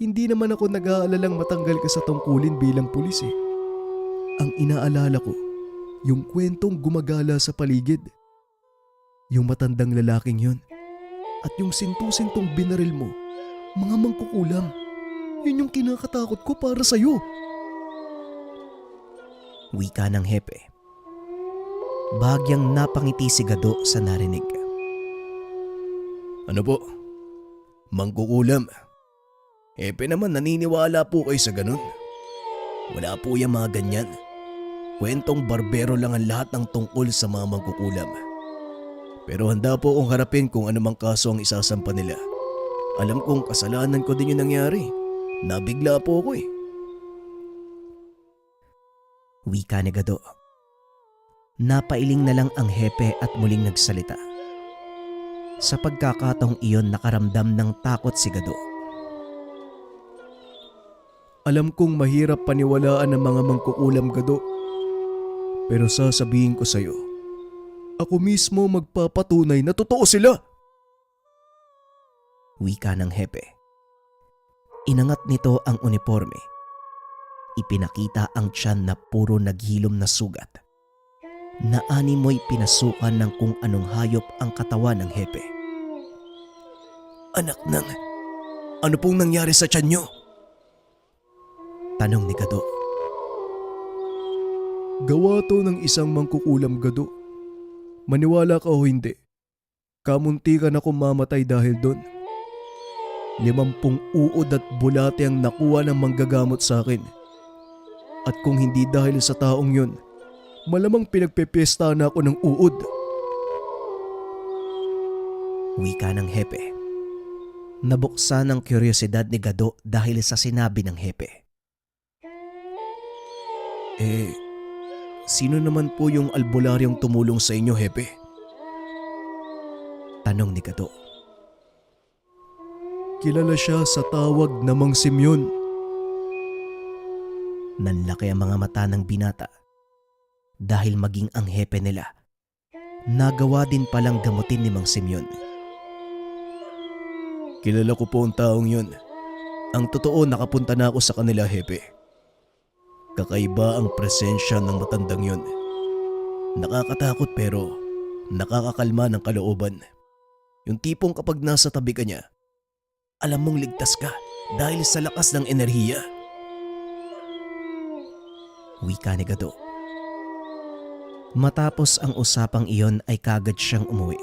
[SPEAKER 2] hindi naman ako nag-aalalang matanggal ka sa tungkulin bilang pulis eh. Ang inaalala ko, yung kwentong gumagala sa paligid. Yung matandang lalaking yun. At yung sintu-sintong binaril mo, mga mangkukulam. Yun yung kinakatakot ko para sa'yo.
[SPEAKER 1] Wika ng hepe. Bahagyang napangiti si Gado sa narinig.
[SPEAKER 2] Ano po? Mangkukulam. Hepe naman naniniwala po kayo sa ganun. Wala po yung mga ganyan. Kwentong barbero lang ang lahat ng tungkol sa mga mangkukulam. Pero handa po akong harapin kung anumang kaso ang isasampa nila. Alam kong kasalanan ko din yung nangyari. Nabigla po ako eh.
[SPEAKER 1] Wika ni Gado. Napailing na lang ang hepe at muling nagsalita. Sa pagkakataong iyon nakaramdam ng takot si Gado.
[SPEAKER 2] Alam kong mahirap paniwalaan ng mga mangkukulam, Gado. Pero sasabihin ko sa'yo, ako mismo magpapatunay na totoo sila.
[SPEAKER 1] Wika ng hepe. Inangat nito ang uniforme. Ipinakita ang tiyan na puro naghilom na sugat. Na animoy pinasukan ng kung anong hayop ang katawan ng hepe.
[SPEAKER 2] Anak nang, ano pong nangyari sa tiyan nyo?
[SPEAKER 1] Tanong ni Gado.
[SPEAKER 2] Gawa to ng isang mangkukulam, Gado. Maniwala ka o hindi, kamuntikan akong mamatay dahil doon. 50 uod at bulate ang nakuha ng manggagamot sa akin. At kung hindi dahil sa taong yun, malamang pinagpepiesta na ako ng uod.
[SPEAKER 1] Wika ng hepe. Nabuksan ang kuryosidad ni Gado dahil sa sinabi ng hepe.
[SPEAKER 2] Sino naman po yung albularyong tumulong sa inyo, hepe?
[SPEAKER 1] Tanong ni Gado.
[SPEAKER 2] Kilala siya sa tawag na Mang Simeon.
[SPEAKER 1] Nanlaki ang mga mata ng binata dahil maging ang hepe nila, nagawa din palang gamutin ni Mang Simeon.
[SPEAKER 2] Kilala ko po ang taong yun. Ang totoo, nakapunta na ako sa kanila, hepe. Kakaiba ang presensya ng matandang yun. Nakakatakot pero nakakakalma ng kalooban. Yung tipong kapag nasa tabi ka niya, alam mong ligtas ka dahil sa lakas ng enerhiya.
[SPEAKER 1] Wika ni Gado. Matapos ang usapang iyon ay kagad siyang umuwi.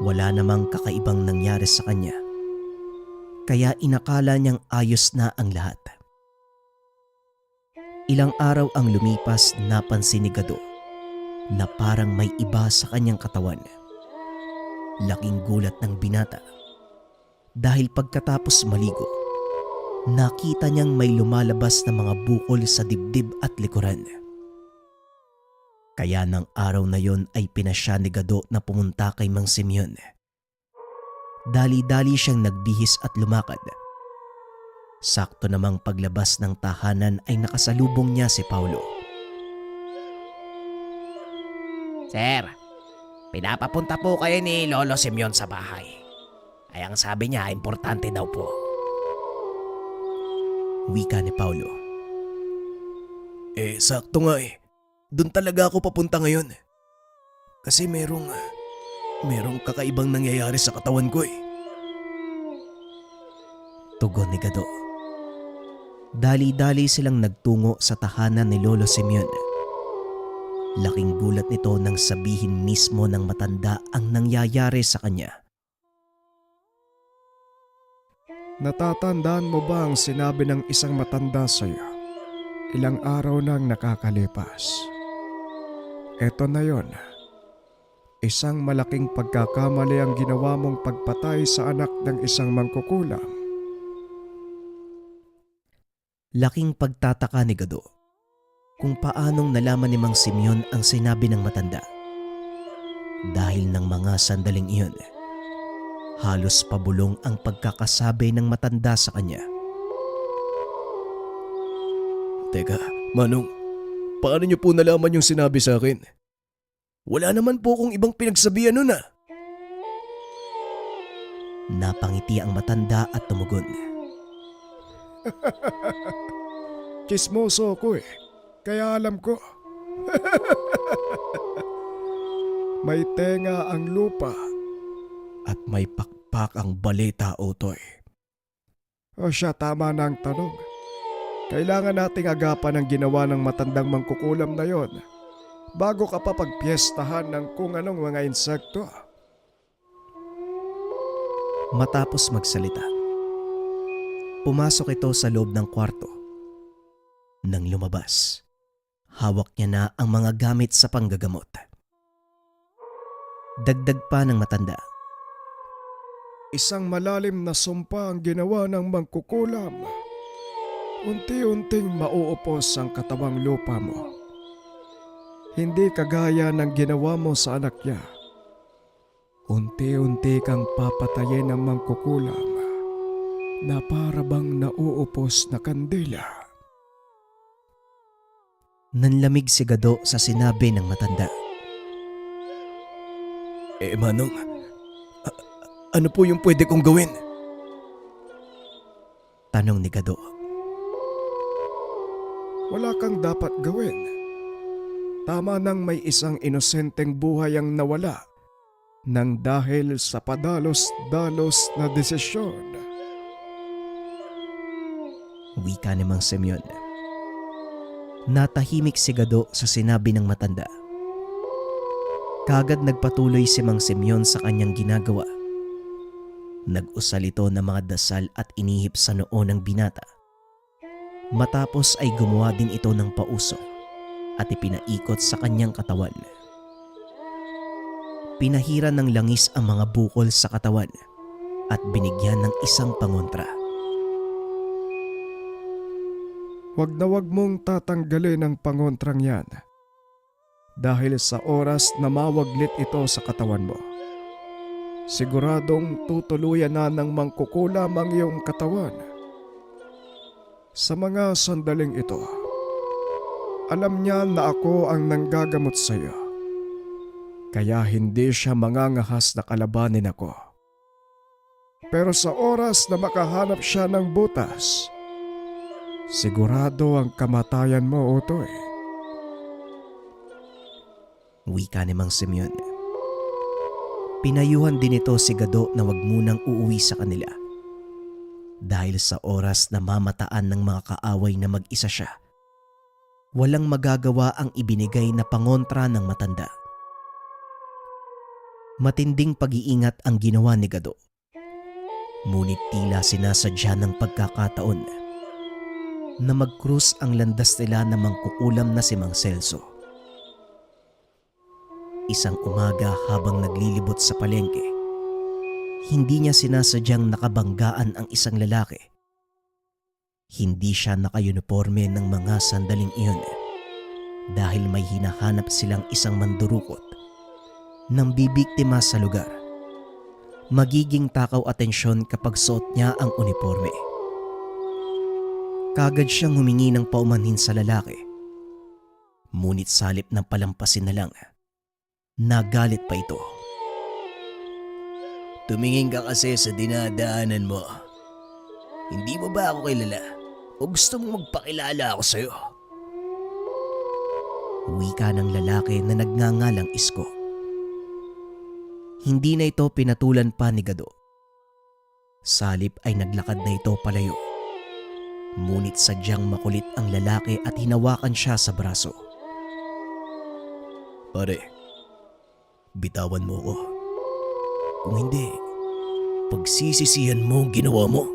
[SPEAKER 1] Wala namang kakaibang nangyari sa kanya, kaya inakala niyang ayos na ang lahat. Ilang araw ang lumipas, napansin ni Gado na parang may iba sa kanyang katawan. Laking gulat ng binata dahil pagkatapos maligo, nakita niyang may lumalabas na mga bukol sa dibdib at likuran. Kaya ng araw na yon ay pinasya ni Gado na pumunta kay Mang Simeon. Dali-dali siyang nagbihis at lumakad. Sakto namang paglabas ng tahanan ay nakasalubong niya si Paulo.
[SPEAKER 3] Sir, pinapapunta po kayo ni Lolo Simeon sa bahay. Ay ang sabi niya, importante daw po.
[SPEAKER 1] Wika ni Paulo.
[SPEAKER 2] Sakto nga eh. Doon talaga ako papunta ngayon. Kasi merong kakaibang nangyayari sa katawan ko eh.
[SPEAKER 1] Tugon ni Gado. Dali-dali silang nagtungo sa tahanan ni Lolo Simeon. Laking gulat nito nang sabihin mismo ng matanda ang nangyayari sa kanya.
[SPEAKER 4] Natatandaan mo ba ang sinabi ng isang matanda sa iyo? Ilang araw nang nakakalipas. Eto na yon. Isang malaking pagkakamali ang ginawa mong pagpatay sa anak ng isang mangkukulam.
[SPEAKER 1] Laking pagtataka ni Gado kung paanong nalaman ni Mang Simeon ang sinabi ng matanda. Dahil ng mga sandaling iyon, halos pabulong ang pagkakasabi ng matanda sa kanya.
[SPEAKER 2] Teka, Manong, paano niyo po nalaman yung sinabi sa akin? Wala naman po akong ibang pinagsabihan nun ah.
[SPEAKER 1] Napangiti ang matanda at tumugon.
[SPEAKER 4] Chismoso ko eh, kaya alam ko. May tenga ang lupa.
[SPEAKER 2] At may pakpak ang balita, Utoy.
[SPEAKER 4] O siya, tama na ang tanong. Kailangan nating agapan ang ginawa ng matandang mangkukulam na yon bago ka pa pagpiestahan ng kung anong mga insekto.
[SPEAKER 1] Matapos magsalita, pumasok ito sa loob ng kwarto. Nang lumabas, hawak niya na ang mga gamit sa panggagamot. Dagdag pa ng matanda.
[SPEAKER 4] Isang malalim na sumpa ang ginawa ng mangkukulam. Unti-unting mauupos ang katawang lupa mo. Hindi kagaya ng ginawa mo sa anak niya. Unti-unti kang papatayin ng mangkukulam na para bang nauupos na kandila.
[SPEAKER 1] Nanlamig si Gado sa sinabi ng matanda.
[SPEAKER 2] Manong, ano po yung pwede kong gawin?
[SPEAKER 1] Tanong ni Gado.
[SPEAKER 4] Wala kang dapat gawin. Tama nang may isang inosenteng buhay ang nawala nang dahil sa padalos-dalos na desisyon.
[SPEAKER 1] Wika ni Mang Simeon. Natahimik si Gado sa sinabi ng matanda. Kagad nagpatuloy si Mang Simeon sa kanyang ginagawa. Nag-usal ito ng mga dasal at inihip sa noo ng binata. Matapos ay gumawa din ito ng pauso at ipinaikot sa kanyang katawan. Pinahiran ng langis ang mga bukol sa katawan at binigyan ng isang pangontra.
[SPEAKER 4] Wag na wag mong tatanggalin ang pangontrang yan. Dahil sa oras na mawaglit ito sa katawan mo, siguradong tutuluyan na ng mangkukulam ang iyong katawan. Sa mga sandaling ito, alam niya na ako ang nanggagamot sa iyo. Kaya hindi siya mangangahas na kalabanin ako. Pero sa oras na makahanap siya ng butas, sigurado ang kamatayan mo, Utoy.
[SPEAKER 1] Wika ni Mang Simeon. Pinayuhan din ito si Gado na wag munang uuwi sa kanila. Dahil sa oras na mamataan ng mga kaaway na mag-isa siya, walang magagawa ang ibinigay na pangontra ng matanda. Matinding pag-iingat ang ginawa ni Gado. Ngunit tila sinasadya ng pagkakataon na mag-cruise ang landas nila na mangkukulam na si Mang Celso. Isang umaga habang naglilibot sa palengke, hindi niya sinasadyang nakabanggaan ang isang lalaki. Hindi siya nakayuniforme ng mga sandaling iyon dahil may hinahanap silang isang mandurukot nang bibiktima sa lugar. Magiging takaw atensyon kapag suot niya ang uniforme. Kagad siyang humingi ng paumanhin sa lalaki. Ngunit salip ng palampasin na lang, Nagalit pa ito.
[SPEAKER 2] Tumingin ka kasi sa dinadaanan mo. Hindi mo ba ako kilala? O gusto mong magpakilala ako sa'yo?
[SPEAKER 1] Wika ng lalaki na nagngangalang Isko. Hindi na ito pinatulan pa ni Gado. Salip ay naglakad na ito palayo. Ngunit sadyang makulit ang lalaki at hinawakan siya sa braso.
[SPEAKER 2] Pare, bitawan mo ko. Kung hindi, pagsisisihan mo ang ginawa mo.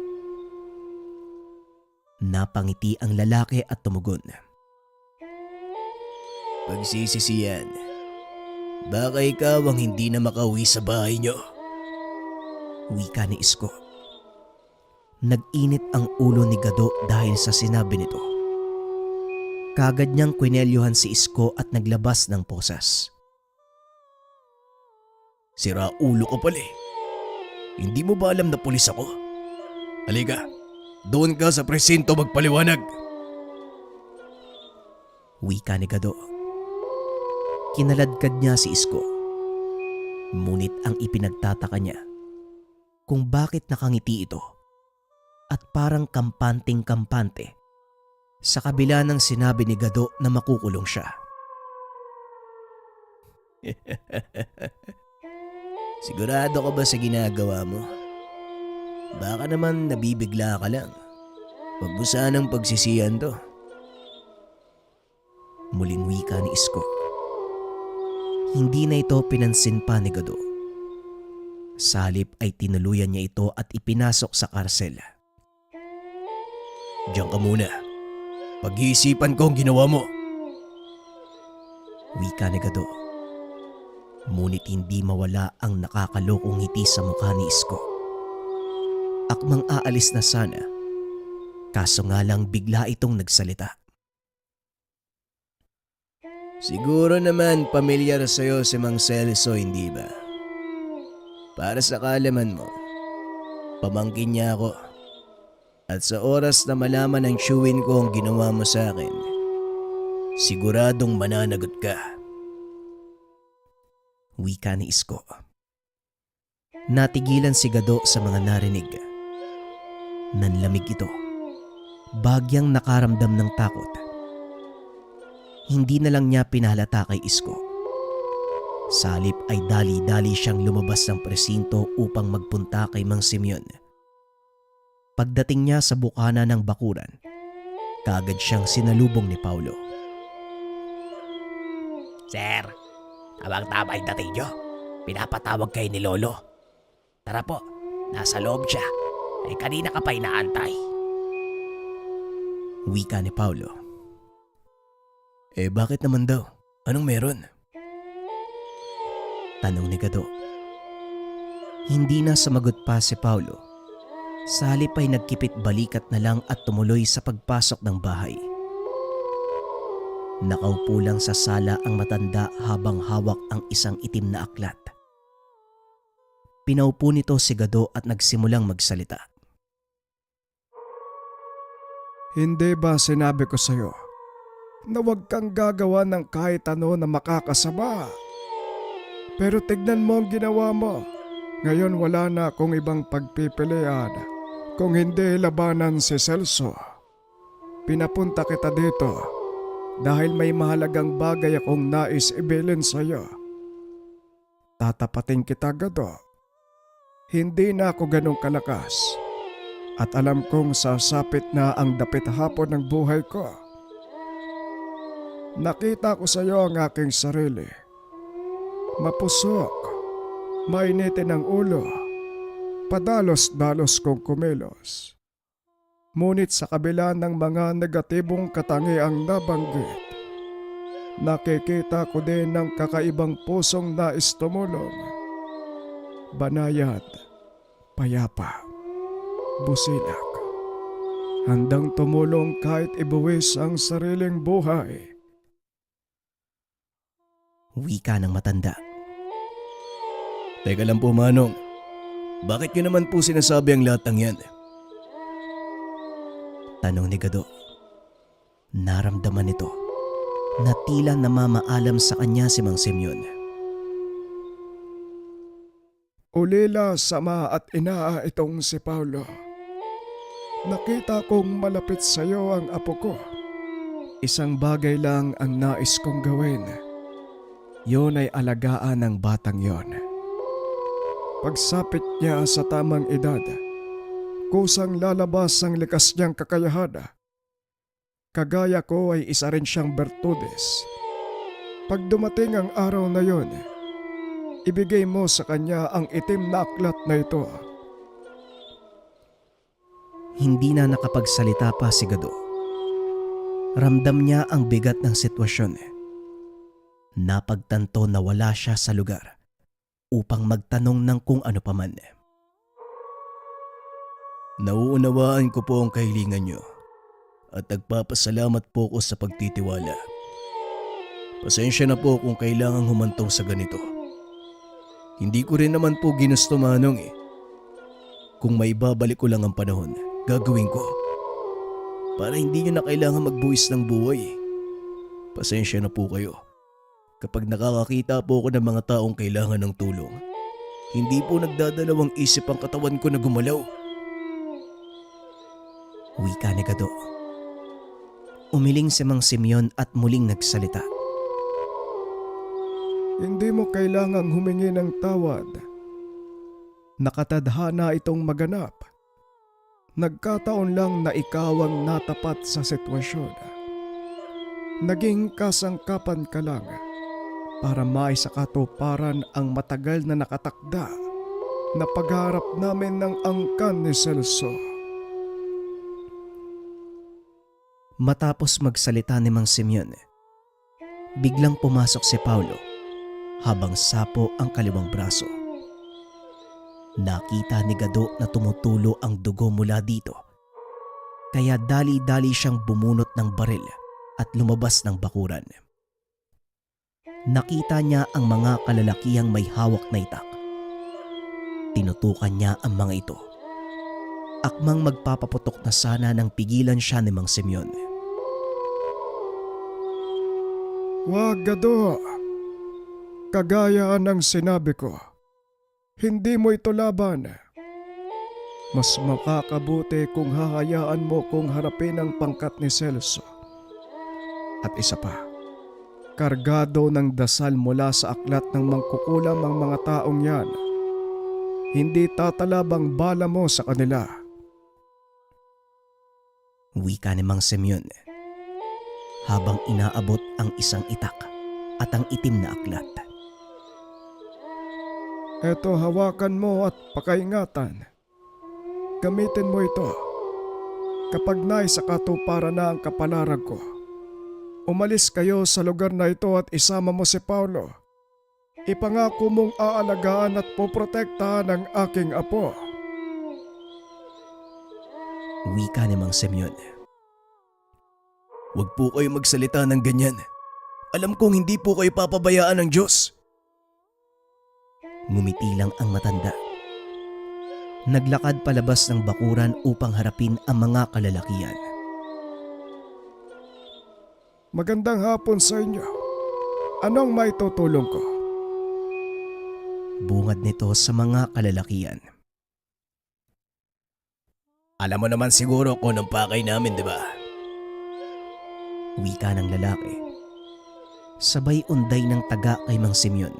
[SPEAKER 1] Napangiti ang lalaki at tumugon.
[SPEAKER 2] Pagsisisihan. Baka ikaw ang hindi na makauwi sa bahay niyo.
[SPEAKER 1] Wika ni Isko. Nag-init ang ulo ni Gado dahil sa sinabi nito. Kagad niyang kwinelyuhan si Isko at naglabas ng posas.
[SPEAKER 2] Sira ulo ka pala eh. Hindi mo ba alam na pulis ako? Halika, doon ka sa presinto magpaliwanag.
[SPEAKER 1] Wika ni Gado. Kinaladkad niya si Isko. Ngunit ang ipinagtataka niya kung bakit nakangiti ito at parang kampanting-kampante sa kabila ng sinabi ni Gado na makukulong siya.
[SPEAKER 2] Sigurado ka ba sa ginagawa mo? Baka naman nabibigla ka lang. Huwag mo sanang pagsisihan to.
[SPEAKER 1] Muling wika ni Isko. Hindi na ito pinansin pa ni Gado. Salip ay tinuluyan niya ito at ipinasok sa karsel.
[SPEAKER 2] Diyan ka muna. Pag-iisipan ko ang ginawa mo.
[SPEAKER 1] Wika ni Gado. Ngunit hindi mawala ang nakakalokong ngiti sa mukha ni Isko. Akmang aalis na sana, kaso nga lang bigla itong nagsalita.
[SPEAKER 2] Siguro naman pamilyar sa'yo si Mang Celso, hindi ba? Para sa kaalaman mo, pamangkin niya ako. At sa oras na malaman ng chewin ko ang ginawa mo sa akin, siguradong mananagot ka.
[SPEAKER 1] Wika ni Isko. Natigilan si Gado sa mga narinig. Nanlamig ito. Bagyang nakaramdam ng takot. Hindi na lang niya pinahalata kay Isko. Salip ay dali-dali siyang lumabas ng presinto upang magpunta kay Mang Simeon. Pagdating niya sa bukana ng bakuran, kagad siyang sinalubong ni Paulo.
[SPEAKER 3] Sir, tamang-tama yung dating nyo. Pinapatawag kayo ni Lolo. Tara po, nasa loob siya. Kanina ka pa inaantay.
[SPEAKER 1] Wika ni Paulo.
[SPEAKER 2] Bakit naman daw? Anong meron?
[SPEAKER 1] Tanong ni Gado. Hindi na sumagot pa si Paulo. Salip ay nagkipit balikat na lang at tumuloy sa pagpasok ng bahay. Nakaupo lang sa sala ang matanda habang hawak ang isang itim na aklat. Pinaupo nito si Gado at nagsimulang magsalita.
[SPEAKER 4] Hindi ba sinabi ko sa'yo na huwag kang gagawa ng kahit ano na makakasama? Pero tignan mo ang ginawa mo. Ngayon wala na akong ibang pagpipilian kung hindi labanan si Celso. Pinapunta kita dito dahil may mahalagang bagay akong nais ibilin sa'yo. Tatapatin kita, Gado. Hindi na ako ganong kalakas at alam kong sasapit na ang dapit hapon ng buhay ko. Nakita ko sa iyo ang aking sarili. Mapusok, mainitin ang ulo, padalos-dalos kong kumilos. Ngunit sa kabila ng mga negatibong katangiang nabanggit, nakikita ko din ng kakaibang pusong nais tumulong. Banayad, payapa, busilak, handang tumulong kahit ibuwis ang sariling buhay.
[SPEAKER 1] Wika ng matanda.
[SPEAKER 2] Teka lang po, Manong. Bakit nyo naman po sinasabi ang lahat ng yan?
[SPEAKER 1] Tanong ni Gado. Naramdaman nito na tila namamaalam sa kanya si Mang Simeon.
[SPEAKER 4] Ulila sa ama at ina itong si Paulo. Nakita kong malapit sa iyo ang apo ko. Isang bagay lang ang nais kong gawin. Yon ay alagaan ng batang yon. Pagsapit niya sa tamang edad, kusang lalabas ang likas niyang kakayahan. Kagaya ko ay isa rin siyang bertudes. Pag dumating ang araw na yon, ibigay mo sa kanya ang itim na aklat na ito.
[SPEAKER 1] Hindi na nakapagsalita pa si Gado. Ramdam niya ang bigat ng sitwasyon. Napagtanto na wala siya sa lugar upang magtanong ng kung ano paman.
[SPEAKER 2] Nauunawaan ko po ang kahilingan nyo at nagpapasalamat po ko sa pagtitiwala. Pasensya na po kung kailangang humantong sa ganito. Hindi ko rin naman po ginusto, Manong eh. Kung may babalik ko lang ang panahon, gagawin ko. Para hindi nyo na kailangan magbuwis ng buhay. Pasensya na po kayo. Kapag nakakakita po ako ng mga taong kailangan ng tulong, hindi po nagdadalawang isip ang katawan ko na gumalaw.
[SPEAKER 1] Wika ni Gado. Umiling si Mang Simeon at muling nagsalita.
[SPEAKER 4] Hindi mo kailangang humingi ng tawad. Nakatadhana itong maganap. Nagkataon lang na ikaw ang natapat sa sitwasyon. Naging kasangkapan ka lang para maisakatuparan ang matagal na nakatakda na pagharap namin ng angkan ni Celso.
[SPEAKER 1] Matapos magsalita ni Mang Simeon, biglang pumasok si Paulo habang sapo ang kaliwang braso. Nakita ni Gado na tumutulo ang dugo mula dito, kaya dali-dali siyang bumunot ng baril at lumabas ng bakuran. Nakita niya ang mga kalalakihang may hawak na itak. Tinutukan niya ang mga ito. Akmang magpapaputok na sana nang pigilan siya ni Mang Simeon.
[SPEAKER 4] Wag, Gado. Kagaya ng sinabi ko, hindi mo ito laban. Mas makakabuti kung hahayaan mo kung harapin ang pangkat ni Celso. At isa pa, kargado ng dasal mula sa aklat ng mangkukulam ang mga taong yan. Hindi tatalabang bala mo sa kanila.
[SPEAKER 1] Wika ni Mang Simeon habang inaabot ang isang itak at ang itim na aklat.
[SPEAKER 4] Eto, hawakan mo at pakaingatan. Gamitin mo ito. Kapag naisakatuparan na ang kapalarag ko, umalis kayo sa lugar na ito at isama mo si Paulo. Ipangako mong aalagaan at poprotektahan ang aking apo.
[SPEAKER 1] Wika ni Mang Simeon.
[SPEAKER 2] Huwag po kayo magsalita ng ganyan. Alam kong hindi po kayo papabayaan ng Diyos.
[SPEAKER 1] Ngumiti lang ang matanda. Naglakad palabas ng bakuran upang harapin ang mga kalalakihan.
[SPEAKER 4] Magandang hapon sa inyo. Anong may tutulong ko?
[SPEAKER 1] Bungad nito sa mga kalalakihan.
[SPEAKER 2] Alam mo naman siguro kung anong pakay namin, di ba?
[SPEAKER 1] Wika ng lalaki. Sabay unday ng taga kay Mang Simeon.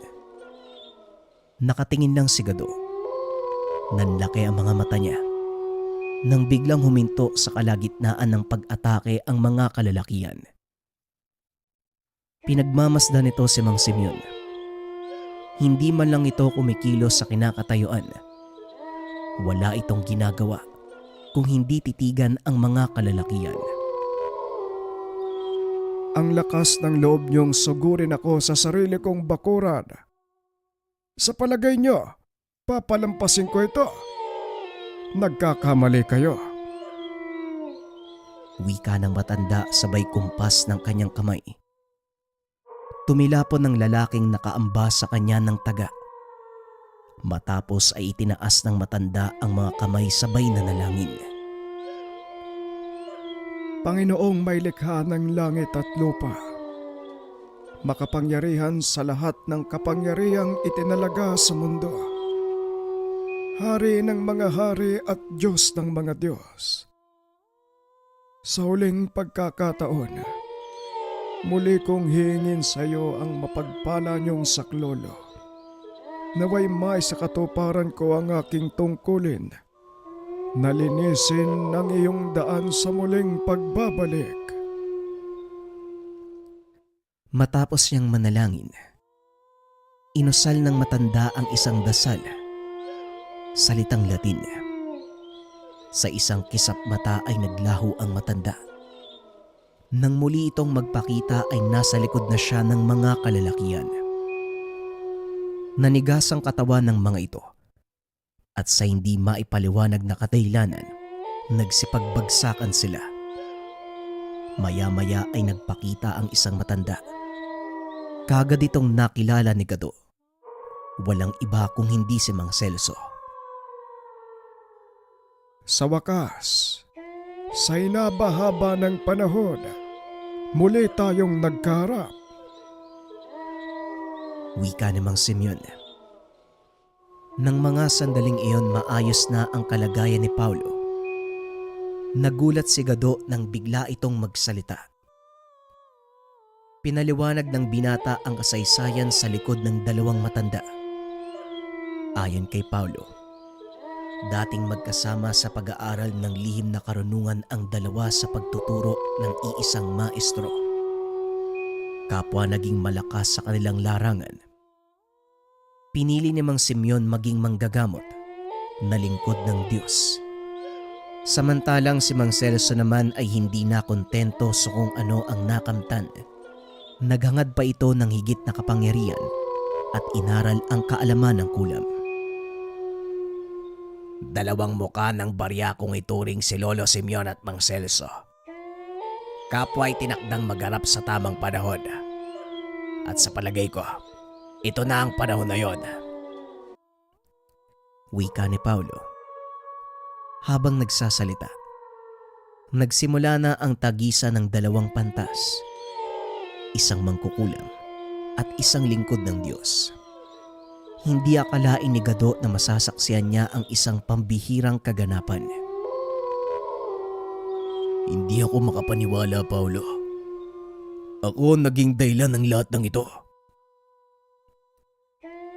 [SPEAKER 1] Nakatingin lang si Gado. Nanlaki ang mga mata niya nang biglang huminto sa kalagitnaan ng pag-atake ang mga kalalakihan. Pinagmamasdan nito si Mang Simeon. Hindi man lang ito kumikilos sa kinakatayuan. Wala itong ginagawa kung hindi titigan ang mga kalalakihan.
[SPEAKER 4] Ang lakas ng loob niyong sugurin ako sa sarili kong bakuran. Sa palagay niyo, papalampasin ko ito. Nagkakamali kayo.
[SPEAKER 1] Wika ng matanda sabay kumpas ng kanyang kamay. Tumilapon ng lalaking nakaamba sa kanya ng taga. Matapos ay itinaas ng matanda ang mga kamay sabay na nalangin.
[SPEAKER 4] Panginoong may likha ng langit at lupa, makapangyarihan sa lahat ng kapangyarihang itinalaga sa mundo. Hari ng mga hari at Diyos ng mga Diyos. Sa huling pagkakataon, muli kong hingin sa iyo ang mapagpala niyong saklolo. Naway may sa katuparan ko ang aking tungkulin. Nalinisin ng iyong daan sa muling pagbabalik.
[SPEAKER 1] Matapos niyang manalangin, inusal ng matanda ang isang dasal. Salitang Latin. Sa isang kisap mata ay naglaho ang matanda. Nang muli itong magpakita ay nasa likod na siya ng mga kalalakihan. Nanigas ang katawan ng mga ito at sa hindi maipaliwanag na kadahilanan, nagsipagbagsakan sila. Maya-maya ay nagpakita ang isang matanda. Kagad itong nakilala ni Gado. Walang iba kung hindi si Mang Celso.
[SPEAKER 4] Sa wakas, sa inabahaba ng panahon, muli tayong nagkaharap.
[SPEAKER 1] Wika ni Mang Simeon. Nang mga sandaling iyon maayos na ang kalagayan ni Paulo, nagulat si Gado nang bigla itong magsalita. Pinaliwanag ng binata ang kasaysayan sa likod ng dalawang matanda. Ayon kay Paulo, dating magkasama sa pag-aaral ng lihim na karunungan ang dalawa sa pagtuturo ng iisang maestro. Kapwa naging malakas sa kanilang larangan. Pinili ni Mang Simeon maging manggagamot na lingkod ng Diyos. Samantalang si Mang Celso naman ay hindi na kontento sa kung ano ang nakamtan. Naghangad pa ito ng higit na kapangyarihan at inaral ang kaalaman ng kulam.
[SPEAKER 3] Dalawang muka ng barya kong ituring si Lolo Simeon at Mang Celso. Kapwa ay tinakdang magharap sa tamang panahon. At sa palagay ko, ito na ang panahon na yon.
[SPEAKER 1] Wika ni Paulo. Habang nagsasalita, nagsimula na ang tagisan ng dalawang pantas. Isang mangkukulam at isang lingkod ng Diyos. Hindi akalain ni Gado na masasaksiyan niya ang isang pambihirang kaganapan.
[SPEAKER 2] Hindi ako makapaniwala, Paulo. Ako naging dahilan ng lahat ng ito.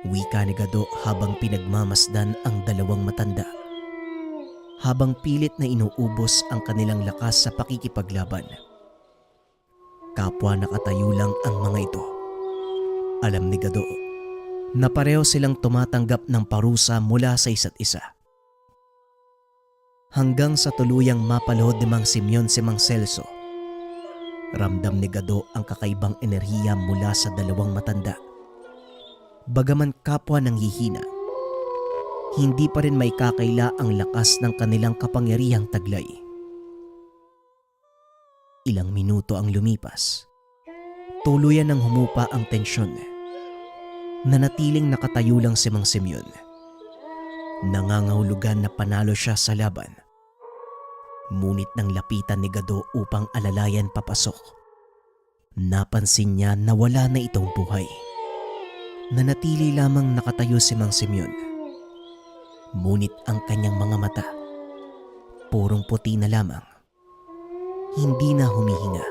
[SPEAKER 1] Wika ni Gado habang pinagmamasdan ang dalawang matanda. Habang pilit na inuubos ang kanilang lakas sa pakikipaglaban. Kapwa nakatayo lang ang mga ito. Alam ni Gado na pareho silang tumatanggap ng parusa mula sa isa't isa. Hanggang sa tuluyang mapalahod ni Mang Simeon si Mang Celso, ramdam ni Gado ang kakaibang enerhiya mula sa dalawang matanda. Bagaman kapwa nanghihina, hindi pa rin may kakaila ang lakas ng kanilang kapangyarihang taglay. Ilang minuto ang lumipas. Tuluyan nang humupa ang tensyon. Nanatiling nakatayo lang si Mang Simeon. Nangangahulugan na panalo siya sa laban. Ngunit nang lapitan ni Gado upang alalayan papasok, napansin niya na wala na itong buhay. Nanatili lamang nakatayo si Mang Simeon. Ngunit ang kanyang mga mata, purong puti na lamang. Hindi na humihinga.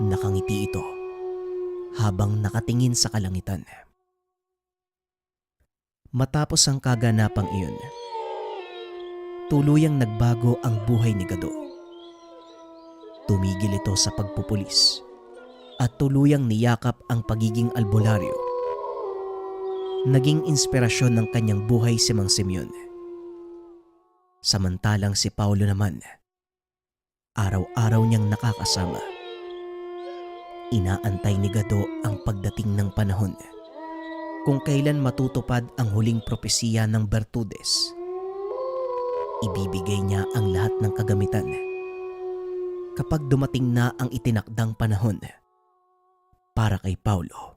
[SPEAKER 1] Nakangiti ito habang nakatingin sa kalangitan. Matapos ang kaganapang iyon, tuluyang nagbago ang buhay ni Gado. Tumigil ito sa pagpupulis at tuluyang niyakap ang pagiging albularyo. Naging inspirasyon ng kanyang buhay si Mang Simeon. Samantalang si Paulo naman, araw-araw niyang nakakasama. Inaantay ni Gado ang pagdating ng panahon kung kailan matutupad ang huling propesiya ng Bertudes. Ibibigay niya ang lahat ng kagamitan kapag dumating na ang itinakdang panahon para kay Paulo.